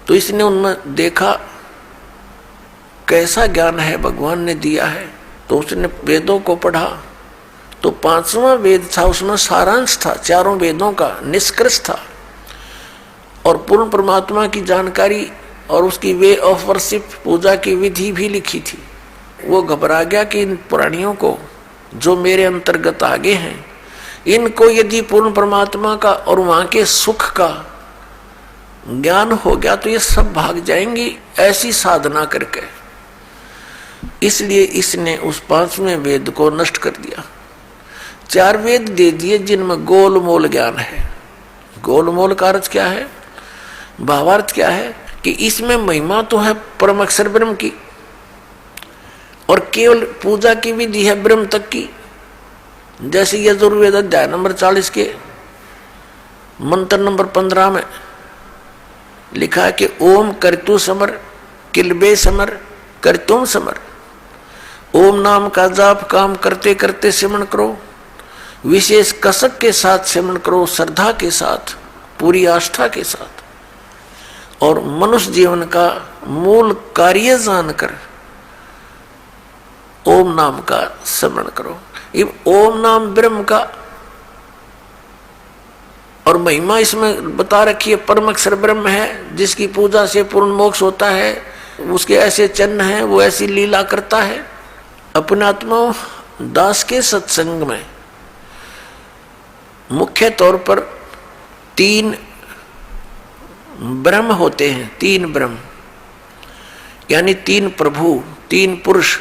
तो इसने उनमें देखा कैसा ज्ञान है भगवान ने दिया है। तो उसने वेदों को पढ़ा, तो पांचवा वेद था, उसमें सारांश था, चारों वेदों का निष्कर्ष था और पूर्ण परमात्मा की जानकारी और उसकी वे ऑफ वर्शिप, पूजा की विधि भी लिखी थी। वो घबरा गया कि इन प्राणियों को जो मेरे अंतर्गत आगे हैं, इनको यदि पूर्ण परमात्मा का और वहां के सुख का ज्ञान हो गया तो ये सब भाग जाएंगी ऐसी साधना करके। इसलिए इसने उस पांचवें वेद को नष्ट कर दिया। चार वेद दे दिए जिनमें गोलमोल ज्ञान है। गोलमोल का अर्थ क्या है, भावार्थ क्या है कि इसमें महिमा तो है परम अक्षर ब्रह्म की और केवल पूजा की विधि है ब्रह्म तक की। जैसे यजुर्वेद अध्याय नंबर 40 के मंत्र नंबर 15 में लिखा है कि ओम करतु समर किलबे समर करतुम समर। ओम नाम का जाप काम करते करते सिमरण करो, विशेष कसक के साथ सिमरण करो, श्रद्धा के साथ, पूरी आस्था के साथ, और मनुष्य जीवन का मूल कार्य जानकर ओम नाम का स्मरण करो। ये ओम नाम ब्रह्म का और महिमा इसमें बता रखी है। परम अक्षर ब्रह्म है, जिसकी पूजा से पूर्ण मोक्ष होता है, उसके ऐसे चिन्ह हैं, वो ऐसी लीला करता है। अपने आत्मा दास के सत्संग में मुख्य तौर पर 3 ब्रह्म होते हैं, 3 ब्रह्म यानी 3 प्रभु, 3 पुरुष।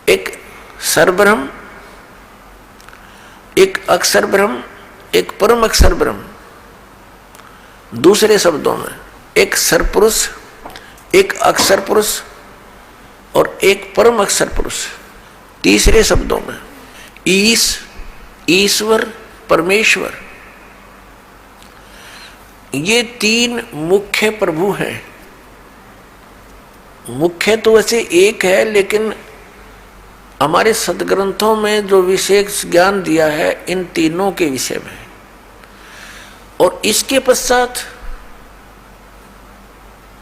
एक सरब्रह्म, एक अक्षर ब्रह्म, एक परम अक्षर ब्रह्म। दूसरे शब्दों में एक सरपुरुष, एक अक्षर पुरुष और एक परम अक्षर पुरुष। तीसरे शब्दों में ईश्वर, परमेश्वर। ये 3 मुख्य प्रभु हैं। मुख्य तो वैसे एक है, लेकिन हमारे सदग्रंथों में जो विशेष ज्ञान दिया है इन तीनों के विषय में। और इसके पश्चात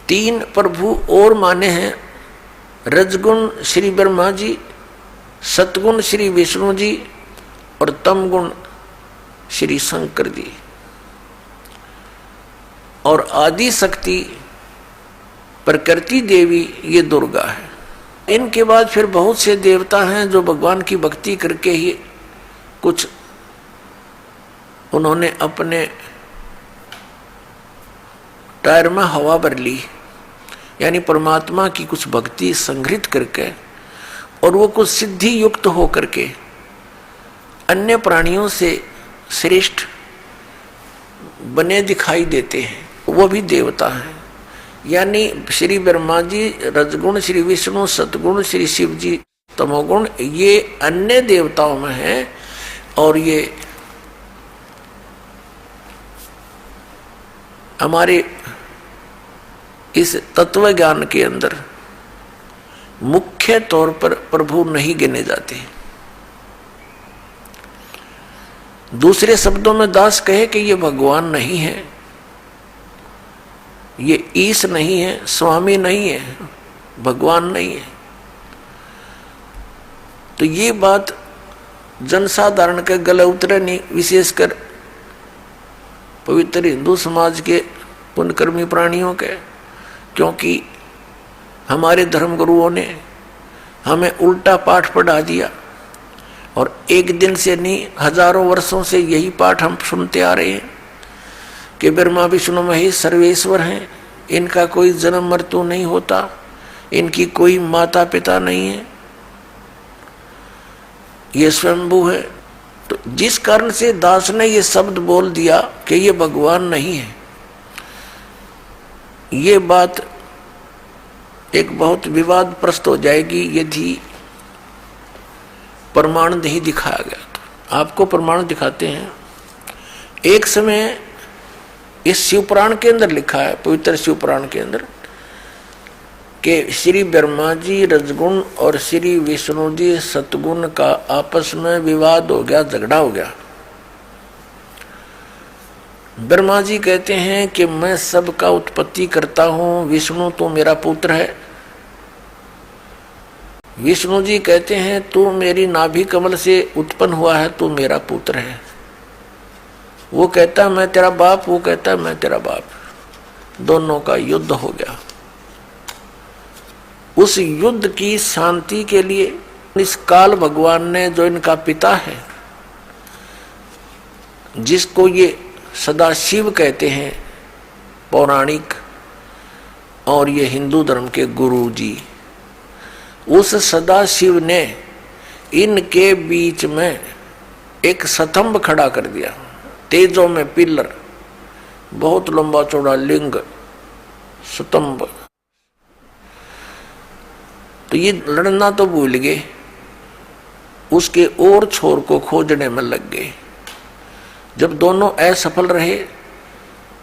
3 प्रभु और माने हैं, रजगुण श्री ब्रह्मा जी, सतगुण श्री विष्णु जी और तमगुण श्री शंकर जी, और आदि शक्ति प्रकृति देवी ये दुर्गा है। इनके बाद फिर बहुत से देवता हैं जो भगवान की भक्ति करके ही कुछ उन्होंने अपने टायर में हवा भर ली, यानी परमात्मा की कुछ भक्ति संग्रहित करके, और वो कुछ सिद्धि युक्त हो करके अन्य प्राणियों से श्रेष्ठ बने दिखाई देते हैं, वो भी देवता हैं। यानी श्री ब्रह्मा जी, रजगुण श्री विष्णु, सतगुण श्री शिव जी, तमोगुण ये अन्य देवताओं में हैं। और ये हमारे इस तत्व ज्ञान के अंदर मुख्य तौर पर प्रभु नहीं गिने जाते। दूसरे शब्दों में दास कहे कि ये भगवान नहीं है, ये ईश नहीं है, स्वामी नहीं है, भगवान नहीं है। तो ये बात जनसाधारण के गले उतरे नहीं, विशेषकर पवित्र हिंदू समाज के पुण्यकर्मी प्राणियों के, क्योंकि हमारे धर्मगुरुओं ने हमें उल्टा पाठ पढ़ा दिया। और एक दिन से नहीं, हजारों वर्षों से यही पाठ हम सुनते आ रहे हैं कि ब्रह्मा विष्णु महेश सर्वेश्वर हैं, इनका कोई जन्म मृत्यु नहीं होता, इनकी कोई माता पिता नहीं है, ये स्वयंभू है। तो जिस कारण से दास ने ये शब्द बोल दिया कि ये भगवान नहीं है, ये बात एक बहुत विवादप्रस्त हो जाएगी यदि प्रमाण नहीं दिखाया गया। तो आपको प्रमाण दिखाते हैं। एक समय इस शिवपुराण के अंदर लिखा है, पवित्र शिवपुराण के अंदर, कि श्री ब्रह्मा जी रजगुण और श्री विष्णु जी सतगुण का आपस में विवाद हो गया, झगड़ा हो गया। ब्रह्मा जी कहते हैं कि मैं सबका उत्पत्ति करता हूं, विष्णु तो मेरा पुत्र है। विष्णु जी कहते हैं तू मेरी नाभि कमल से उत्पन्न हुआ है, तू मेरा पुत्र है। वो कहता मैं तेरा बाप, वो कहता मैं तेरा बाप। दोनों का युद्ध हो गया। उस युद्ध की शांति के लिए इस काल भगवान ने, जो इनका पिता है, जिसको ये सदाशिव कहते हैं पौराणिक, और ये हिंदू धर्म के गुरु जी, उस सदाशिव ने इनके बीच में एक स्तंभ खड़ा कर दिया, तेजों में पिलर, बहुत लंबा चौड़ा लिंग स्तंभ। तो ये लड़ना तो भूल गए, उसके और छोर को खोजने में लग गए। जब दोनों असफल रहे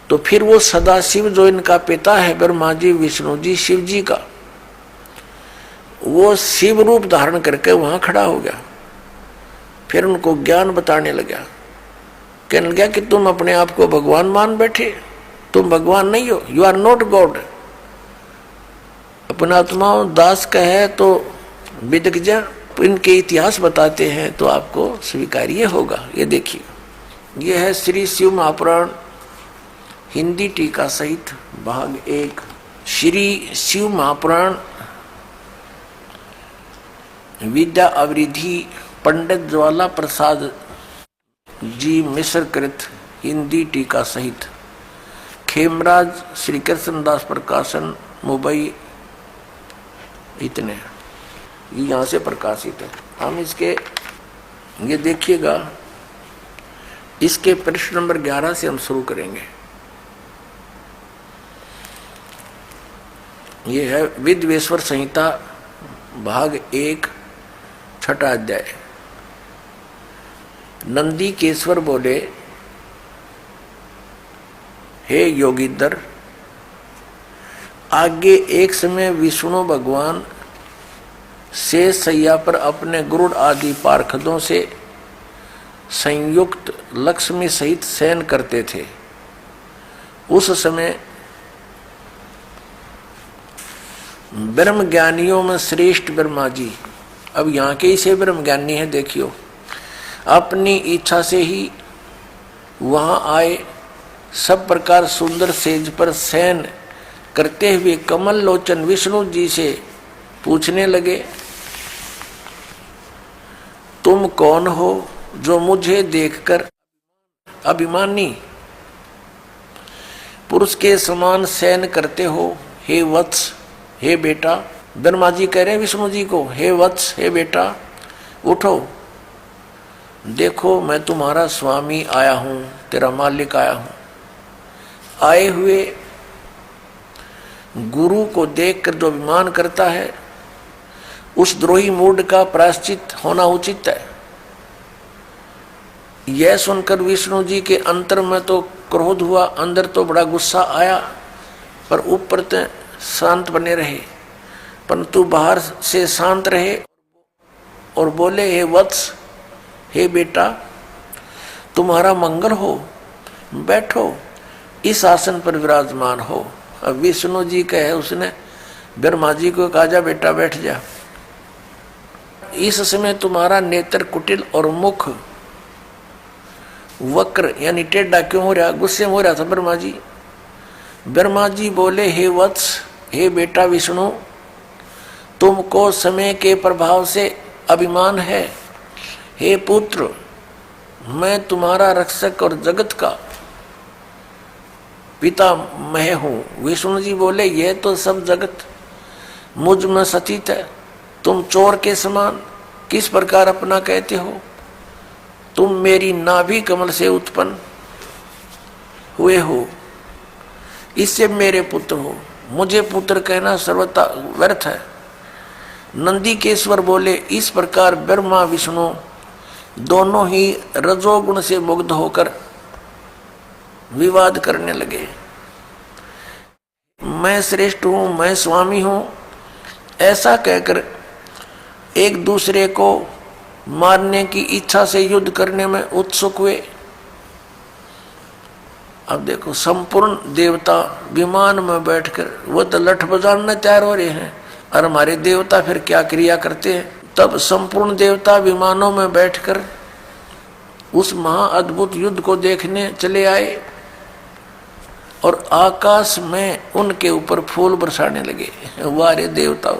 तो फिर वो सदाशिव जो इनका पिता है ब्रह्मा जी, विष्णु जी, शिव जी का, वो शिव रूप धारण करके वहां खड़ा हो गया। फिर उनको ज्ञान बताने लगा, कहने लगा कि तुम अपने आप को भगवान मान बैठे, तुम भगवान नहीं हो, यू आर नॉट गॉड। अपना आत्मा दास कहे तो विदग्ध इनके इतिहास बताते हैं तो आपको स्वीकार्य होगा। ये देखिए, ये है श्री शिव महापुराण हिंदी टीका सहित भाग 1। श्री शिव महापुराण विद्या अवरिधि पंडित ज्वाला प्रसाद जी मिश्र कृत हिंदी टीका सहित, खेमराज श्री कृष्णदास प्रकाशन मुंबई। इतने यहाँ से प्रकाशित है। हम इसके ये देखिएगा, इसके पृष्ठ नंबर 11 से हम शुरू करेंगे। ये है विद्वेश्वर संहिता भाग 1 छठा अध्याय। नंदी केश्वर बोले, हे योगीधर, आगे एक समय विष्णु भगवान शेष सैया पर अपने गुरुड़ आदि पार्षदों से संयुक्त लक्ष्मी सहित शयन करते थे। उस समय ब्रह्म ज्ञानियों में श्रेष्ठ ब्रह्मा जी, अब यहाँ के ही से ब्रह्म ज्ञानी है, देखियो, अपनी इच्छा से ही वहां आए। सब प्रकार सुंदर सेज पर शयन करते हुए कमल लोचन विष्णु जी से पूछने लगे, तुम कौन हो जो मुझे देखकर अभिमानी पुरुष के समान शयन करते हो? हे वत्स, हे बेटा। ब्रह्मा जी कह रहे हैं विष्णु जी को, हे वत्स, हे बेटा, उठो, देखो मैं तुम्हारा स्वामी आया हूं, तेरा मालिक आया हूं। आए हुए गुरु को देखकर जो अभिमान करता है, उस द्रोही मूड का प्रायश्चित होना उचित है। यह सुनकर विष्णु जी के अंतर में तो क्रोध हुआ, अंदर तो बड़ा गुस्सा आया, पर ऊपर तो शांत बने रहे, परंतु बाहर से शांत रहे और बोले, हे वत्स, हे बेटा, तुम्हारा मंगल हो, बैठो, इस आसन पर विराजमान हो। अब विष्णु जी कहे, उसने ब्रह्मा जी को कहा, जा बेटा बैठ जा। इस समय तुम्हारा नेत्र कुटिल और मुख वक्र यानी टेढ़ा क्यों हो रहा? गुस्से में हो रहा था ब्रह्मा जी। ब्रह्मा जी बोले, हे वत्स, हे बेटा विष्णु, तुमको समय के प्रभाव से अभिमान है। हे पुत्र, मैं तुम्हारा रक्षक और जगत का पिता मैं हूं। विष्णु जी बोले, यह तो सब जगत मुझ में सचित है, तुम चोर के समान किस प्रकार अपना कहते हो? तुम मेरी नाभि कमल से उत्पन्न हुए हो, इससे मेरे पुत्र हो, मुझे पुत्र कहना सर्वथा व्यर्थ है। नंदी केश्वर बोले, इस प्रकार ब्रह्मा विष्णु दोनों ही रजोगुण से मुग्ध होकर विवाद करने लगे। मैं श्रेष्ठ हूं, मैं स्वामी हूं, ऐसा कहकर एक दूसरे को मारने की इच्छा से युद्ध करने में उत्सुक हुए। अब देखो, संपूर्ण देवता विमान में बैठकर वो तो लठ बजाने तैयार हो रहे हैं, और हमारे देवता फिर क्या क्रिया करते हैं? तब संपूर्ण देवता विमानों में बैठकर उस महा अद्भुत युद्ध को देखने चले आए, और आकाश में उनके ऊपर फूल बरसाने लगे। वारे देवताओं,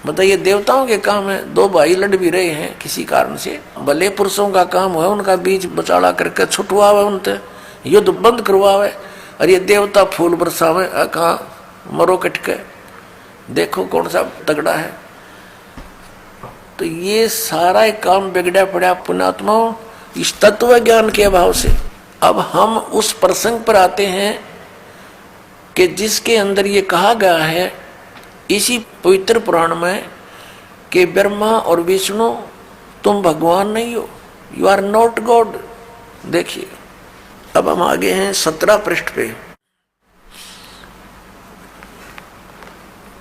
बताइए, देवताओं के काम है, दो भाई लड़ भी रहे हैं किसी कारण से, भले पुरुषों का काम है उनका बीच बचाड़ा करके छुटवावे, उनसे युद्ध बंद करवावे, और ये देवता फूल बरसावे। कहाँ मरो कटके, देखो कौन सा तगड़ा है। तो ये सारा एक काम बिगड़ा पड़ा पुण्यात्माओं इस तत्व ज्ञान के अभाव से। अब हम उस प्रसंग पर आते हैं कि जिसके अंदर ये कहा गया है इसी पवित्र पुराण में कि ब्रह्मा और विष्णु तुम भगवान नहीं हो, यू आर नॉट गॉड। देखिए, अब हम आगे हैं 17 पृष्ठ पे।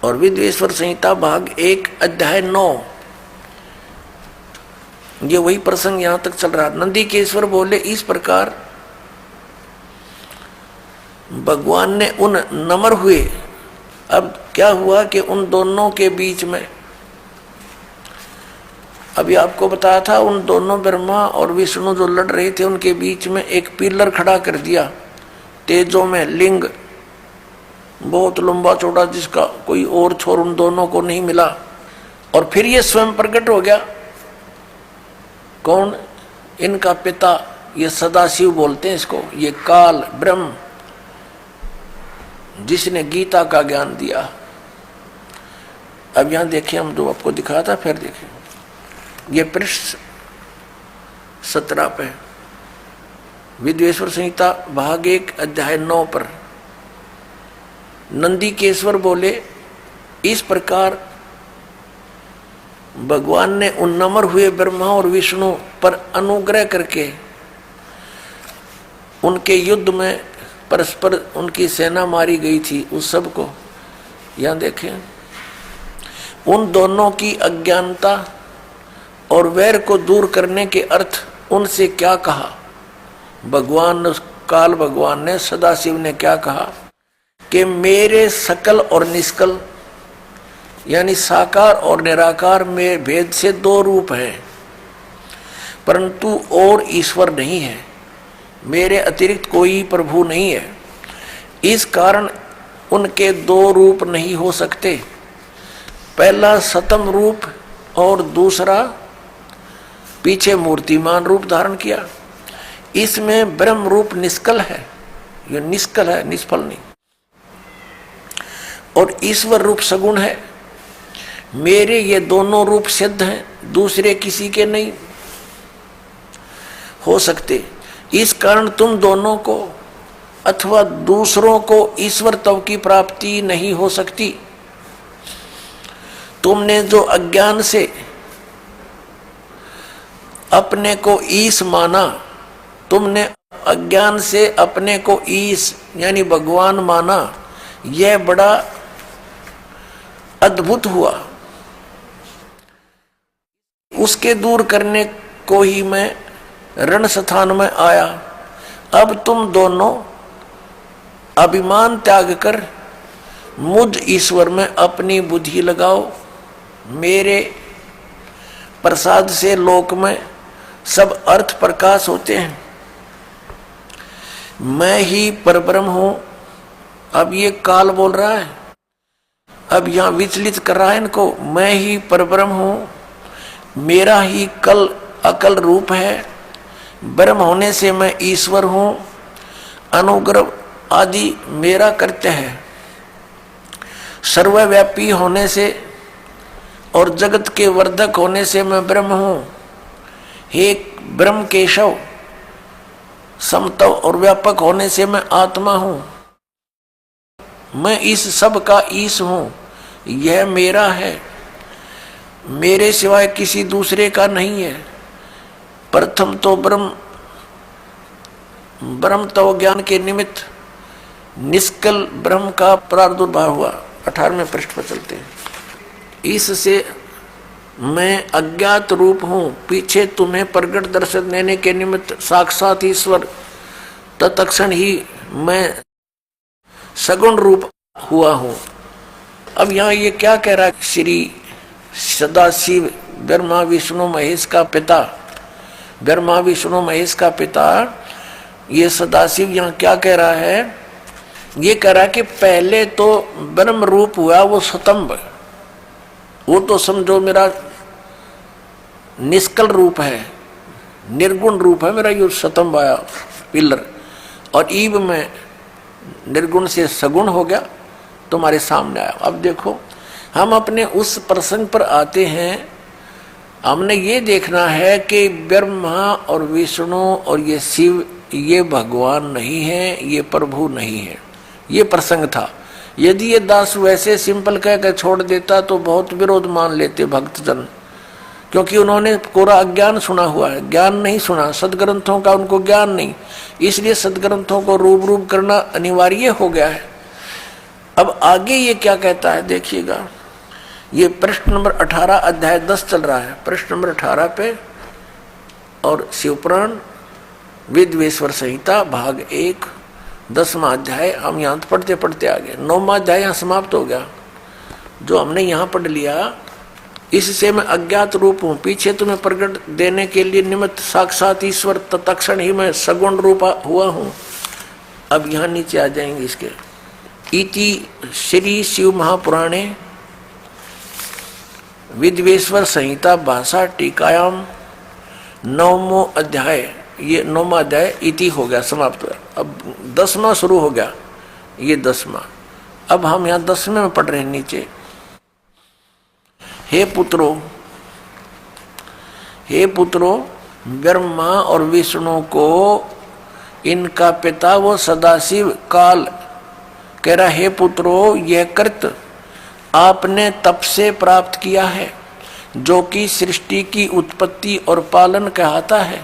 और विद्वेश्वर संहिता भाग 1 अध्याय 9, ये वही प्रसंग यहां तक चल रहा। नंदीकेश्वर बोले इस प्रकार भगवान ने उन नम्र हुए। अब क्या हुआ कि उन दोनों के बीच में, अभी आपको बताया था, उन दोनों ब्रह्मा और विष्णु जो लड़ रहे थे उनके बीच में एक पिलर खड़ा कर दिया तेजों में, लिंग बहुत लंबा चौड़ा जिसका कोई और छोर उन दोनों को नहीं मिला। और फिर ये स्वयं प्रकट हो गया। कौन? इनका पिता, ये सदाशिव बोलते हैं इसको, ये काल ब्रह्म जिसने गीता का ज्ञान दिया। अब यहां देखिए, हम जो आपको दिखाया था, फिर देखिए ये पृष्ठ 17 पे विद्वेश्वर संहिता भाग 1 अध्याय 9 पर नंदीकेश्वर बोले इस प्रकार भगवान ने उन नम्र हुए ब्रह्मा और विष्णु पर अनुग्रह करके उनके युद्ध में परस्पर उनकी सेना मारी गई थी उस सब को, यहां देखें, उन दोनों की अज्ञानता और वैर को दूर करने के अर्थ उनसे क्या कहा। भगवान काल भगवान ने, सदाशिव ने क्या कहा कि मेरे सकल और निष्कल यानी साकार और निराकार में भेद से 2 रूप हैं, परंतु और ईश्वर नहीं है, मेरे अतिरिक्त कोई प्रभु नहीं है। इस कारण उनके 2 रूप नहीं हो सकते। पहला सतम रूप और दूसरा पीछे मूर्तिमान रूप धारण किया। इसमें ब्रह्म रूप निष्कल है, ये निष्कल है, निष्फल नहीं, और ईश्वर रूप सगुण है। मेरे ये दोनों रूप सिद्ध हैं, दूसरे किसी के नहीं हो सकते। इस कारण तुम दोनों को अथवा दूसरों को ईश्वर तव की प्राप्ति नहीं हो सकती। तुमने जो अज्ञान से अपने को ईश माना, तुमने अज्ञान से अपने को ईश यानी भगवान माना, यह बड़ा अद्भुत हुआ। उसके दूर करने को ही मैं रण स्थान में आया। अब तुम दोनों अभिमान त्याग कर मुझ ईश्वर में अपनी बुद्धि लगाओ। मेरे प्रसाद से लोक में सब अर्थ प्रकाश होते हैं। मैं ही परब्रह्म हूं। अब ये काल बोल रहा है, अब यहां विचलित कर रहा है इनको। मैं ही परब्रह्म हूं, मेरा ही कल अकल रूप है। ब्रह्म होने से मैं ईश्वर हूं। अनुग्रह आदि मेरा कृत्य है। सर्वव्यापी होने से और जगत के वर्धक होने से मैं ब्रह्म हूं। हे ब्रह्म केशव, समतव और व्यापक होने से मैं आत्मा हूं। मैं इस सब का ईश हूं। यह मेरा है, मेरे सिवाय किसी दूसरे का नहीं है। प्रथम तो ब्रह्म तो ज्ञान के निमित्त निष्कल ब्रह्म का प्रादुर्भाव हुआ। 18वें पृष्ठ पर चलते हैं। इससे मैं अज्ञात रूप हूं, पीछे तुम्हें प्रगट दर्शन देने के निमित्त साक्षात ईश्वर, तत्क्षण ही मैं सगुण रूप हुआ हूं। अब यहां ये क्या कह रहा है? श्री सदाशिव ब्रह्मा विष्णु महेश का पिता, ब्रह्मा विष्णु महेश का पिता ये सदाशिव यहां क्या कह रहा है? ये कह रहा है कि पहले तो ब्रह्म रूप हुआ वो स्तंभ, वो तो समझो मेरा निष्कल रूप है, निर्गुण रूप है मेरा। ये स्तंभ आया पिलर, और ईब में निर्गुण से सगुण हो गया, तुम्हारे सामने आया। अब देखो, हम अपने उस प्रसंग पर आते हैं। हमने ये देखना है कि ब्रह्मा और विष्णु और ये शिव ये भगवान नहीं है, ये प्रभु नहीं है। ये प्रसंग था। यदि ये दास वैसे सिंपल कहकर छोड़ देता तो बहुत विरोध मान लेते भक्तजन, क्योंकि उन्होंने कोरा अज्ञान सुना हुआ है, ज्ञान नहीं सुना, सदग्रंथों का उनको ज्ञान नहीं। इसलिए सदग्रंथों को रूप रूप करना अनिवार्य हो गया है। अब आगे ये क्या कहता है देखिएगा, ये प्रश्न नंबर 18 अध्याय 10 चल रहा है, प्रश्न नंबर 18 पे, और शिवपुराण वेदवेश्वर संहिता भाग 1 10वां अध्याय। हम यहाँ पढ़ते पढ़ते आ गए, 9वां अध्याय यहाँ समाप्त हो गया। जो हमने यहाँ पढ़ लिया, इससे मैं अज्ञात रूप हूँ, पीछे तुम्हें प्रकट देने के लिए निमित्त साक्षात ईश्वर, तत्क्षण ही मैं सगुण रूप हुआ हूँ। अब यहाँ नीचे आ जाएंगे इसके, इति श्री शिव महापुराणे वेदवेश्वर संहिता भाषा टीकायाम 9वां अध्याय, ये 9वां अध्याय इति हो गया, समाप्त हुआ। अब 10वां शुरू हो गया, ये 10वां। अब हम यहाँ 10वें में पढ़ रहे हैं नीचे। हे पुत्रो, ब्रह्मा और विष्णु को इनका पिता वो सदाशिव काल कह रहा, हे पुत्रो, यह कृत आपने तप से प्राप्त किया है, जो कि सृष्टि की उत्पत्ति और पालन कहता है,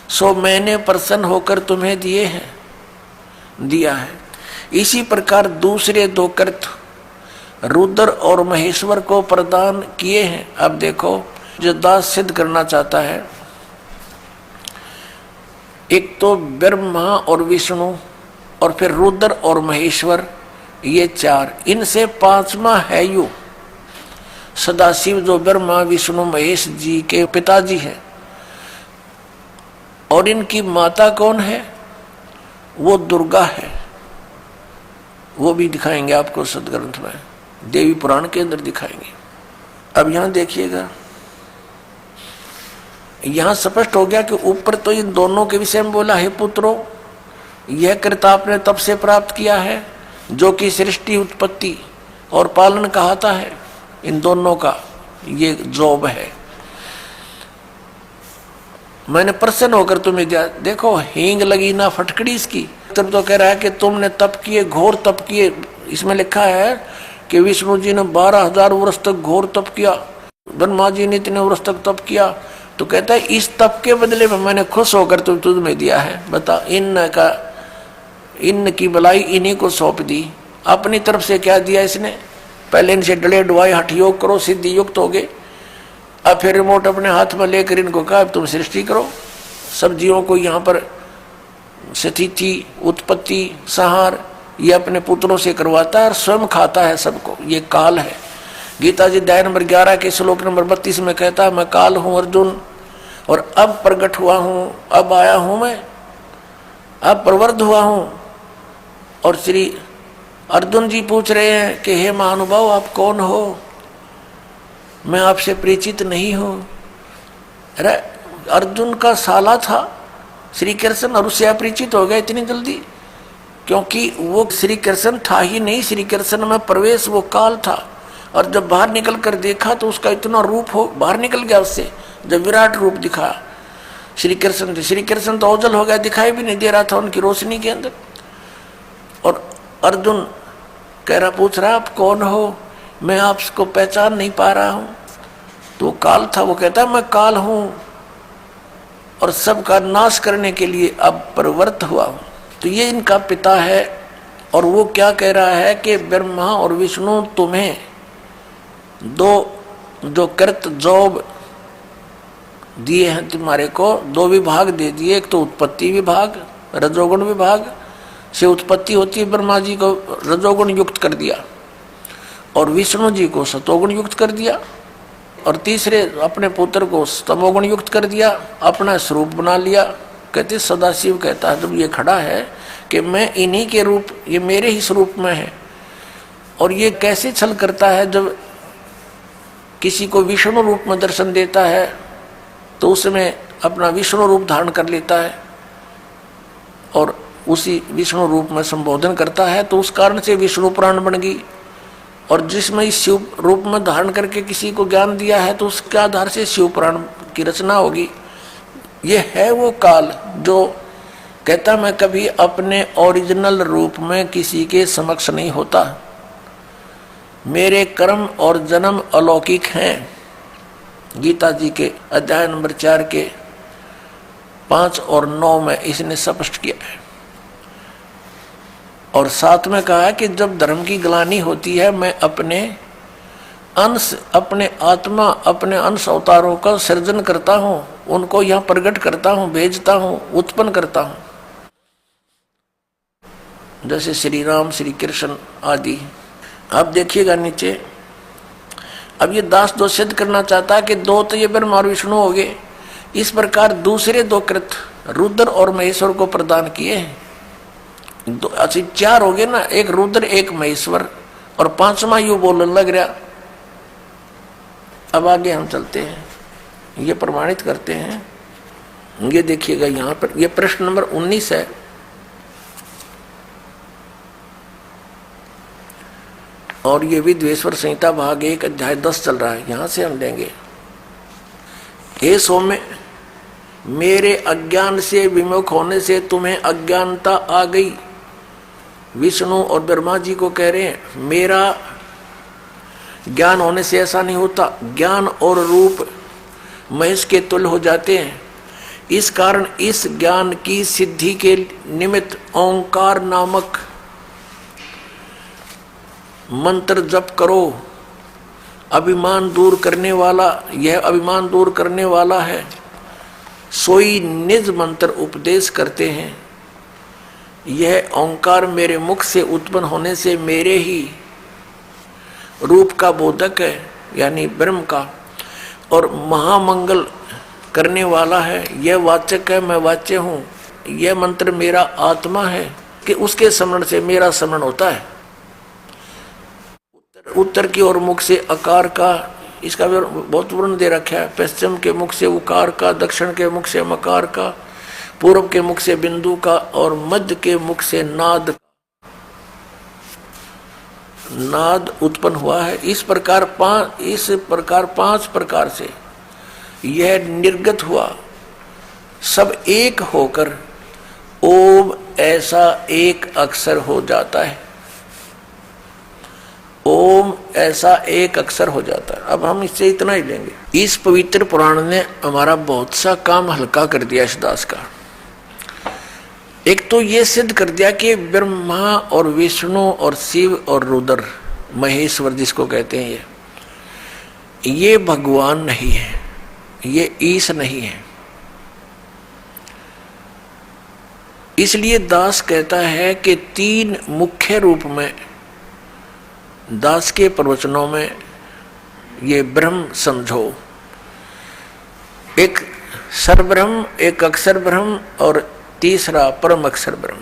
सो मैंने प्रसन्न होकर तुम्हें दिया है। इसी प्रकार दूसरे दो कृत रुद्र और महेश्वर को प्रदान किए हैं। अब देखो, जो दास सिद्ध करना चाहता है, एक तो ब्रह्मा और विष्णु और फिर रुद्र और महेश्वर, ये 4, इनसे 5वां है यू सदाशिव, जो ब्रह्मा विष्णु महेश जी के पिताजी हैं। और इनकी माता कौन है? वो दुर्गा है। वो भी दिखाएंगे आपको सदग्रंथ में, देवी पुराण के अंदर दिखाएंगे। अब यहां देखिएगा, यहां स्पष्ट हो गया कि ऊपर तो इन दोनों के विषय में बोला, हे पुत्रो, यह कृत आपने तब से प्राप्त किया है, जो कि सृष्टि उत्पत्ति और पालन कहता है। इन दोनों का ये जॉब है। मैंने प्रसन्न होकर तुम्हें दिया। देखो, हींग लगी ना फटकड़ी इसकी। तब तो कह रहा है कि तुमने तप किए, घोर तप किए। इसमें लिखा है कि विष्णु जी ने 12,000 वर्ष तक घोर तप किया, ब्रह्मा जी ने इतने वर्ष तक तप किया। तो कहता है इस तप के बदले में मैंने खुश होकर तुम्हें दिया है। बता, इन की भलाई इन्हीं को सौंप दी। अपनी तरफ से क्या दिया इसने? पहले इनसे डले डुआए हठ योग करो, सिद्धि युक्त हो गए। अब फिर रिमोट अपने हाथ में लेकर इनको कहा तुम सृष्टि करो। सब जीवों को यहाँ पर स्थिति, उत्पत्ति, संहार ये अपने पुत्रों से करवाता है और स्वयं खाता है सबको। ये काल है। गीता जी अध्याय नंबर 11 के श्लोक नंबर 32 में कहता है, मैं काल हूँ अर्जुन, और अब प्रकट हुआ हूँ, अब आया हूँ मैं, अब प्रवृद्ध हुआ हूँ। और श्री अर्जुन जी पूछ रहे हैं कि हे महानुभाव, आप कौन हो? मैं आपसे परिचित नहीं हूँ। अरे अर्जुन का साला था श्री कृष्ण, और उससे अपरिचित हो गया इतनी जल्दी? क्योंकि वो श्री कृष्ण था ही नहीं, श्री कृष्ण में प्रवेश वो काल था। और जब बाहर निकल कर देखा तो उसका इतना रूप हो बाहर निकल गया उससे, जब विराट रूप दिखा श्री कृष्ण तो ओझल हो गया, दिखाई भी नहीं दे रहा था उनकी रोशनी के अंदर। और अर्जुन कह रहा, पूछ रहा आप कौन हो? मैं आपको पहचान नहीं पा रहा हूं। तो काल था। वो कहता है मैं काल हूं और सबका नाश करने के लिए अब प्रवृत्त हुआ हूं। तो ये इनका पिता है। और वो क्या कह रहा है कि ब्रह्मा और विष्णु तुम्हें दो कृत जॉब दिए हैं, तुम्हारे को 2 विभाग दे दिए। एक तो उत्पत्ति विभाग, रजोगुण विभाग से उत्पत्ति होती है, ब्रह्मा जी को रजोगुण युक्त कर दिया और विष्णु जी को सतोगुण युक्त कर दिया, और तीसरे अपने पुत्र को तमोगुण युक्त कर दिया, अपना स्वरूप बना लिया। कहते सदाशिव कहता है, जब ये खड़ा है कि मैं इन्हीं के रूप, ये मेरे ही स्वरूप में है। और ये कैसे छल करता है, जब किसी को विष्णु रूप में दर्शन देता है तो उसमें अपना विष्णु रूप धारण कर लेता है और उसी विष्णु रूप में संबोधन करता है। तो उस कारण से विष्णु पुराण बन गई। और जिसमें इस शिव रूप में धारण करके किसी को ज्ञान दिया है तो उसके आधार से शिव पुराण की रचना होगी। ये है वो काल जो कहता मैं कभी अपने ओरिजिनल रूप में किसी के समक्ष नहीं होता, मेरे कर्म और जन्म अलौकिक हैं। गीता जी के अध्याय नंबर 4 के 5 और 9 में इसने स्पष्ट किया है। और साथ में कहा कि जब धर्म की ग्लानि होती है मैं अपने अंश, अपने आत्मा, अपने अंश अवतारों का सृजन करता हूं, उनको यहां प्रकट करता हूं, भेजता हूं, उत्पन्न करता हूं, जैसे श्री राम, श्री कृष्ण आदि। अब देखिएगा नीचे, अब ये दास दो सिद्ध करना चाहता है कि दो तो ये ब्रह्मा और विष्णु हो गए, इस प्रकार दूसरे दो कृत रुद्र और महेश्वर को प्रदान किए हैं। अच्छा 4 हो गए ना, एक रुद्र एक महेश्वर, और 5वां यू बोलने लग रहा। अब आगे हम चलते हैं, ये प्रमाणित करते हैं। ये देखिएगा यहाँ पर, ये प्रश्न नंबर 19 है। और ये विद्वेश्वर संहिता भाग 1 अध्याय 10 चल रहा है, यहां से हम लेंगे। हे सौम्य, मेरे अज्ञान से विमुख होने से तुम्हें अज्ञानता आ गई। विष्णु और ब्रह्मा जी को कह रहे हैं मेरा ज्ञान होने से ऐसा नहीं होता, ज्ञान और रूप महेश के तुल्य हो जाते हैं। इस कारण इस ज्ञान की सिद्धि के निमित्त ओंकार नामक मंत्र जप करो। अभिमान दूर करने वाला, यह अभिमान दूर करने वाला है। सोई निज मंत्र उपदेश करते हैं। यह ओंकार मेरे मुख से उत्पन्न होने से मेरे ही रूप का बोधक है, यानी ब्रह्म का, और महामंगल करने वाला है। यह वाचक है, मैं वाच्य हूँ। यह मंत्र मेरा आत्मा है कि उसके स्मरण से मेरा स्मरण होता है। उत्तर की ओर मुख से आकार का, इसका भी बहुत वर्णन दे रखा है। पश्चिम के मुख से उकार का, दक्षिण के मुख से मकार का, पूर्व के मुख से बिंदु का, और मध्य के मुख से नाद उत्पन्न हुआ है। इस प्रकार 5 प्रकार से यह निर्गत हुआ। सब एक होकर ओम ऐसा एक अक्षर हो जाता है। ओम ऐसा एक अक्षर हो जाता है। अब हम इससे इतना ही लेंगे। इस पवित्र पुराण ने हमारा बहुत सा काम हल्का कर दिया इस दास का। एक तो ये सिद्ध कर दिया कि ब्रह्मा और विष्णु और शिव और रुद्र, महेश्वर जिसको कहते हैं, ये भगवान नहीं है, ये ईश नहीं है। इसलिए दास कहता है कि 3 मुख्य रूप में दास के प्रवचनों में ये ब्रह्म समझो। एक सरब्रह्म, एक अक्षर ब्रह्म, और तीसरा परम अक्षर ब्रह्म।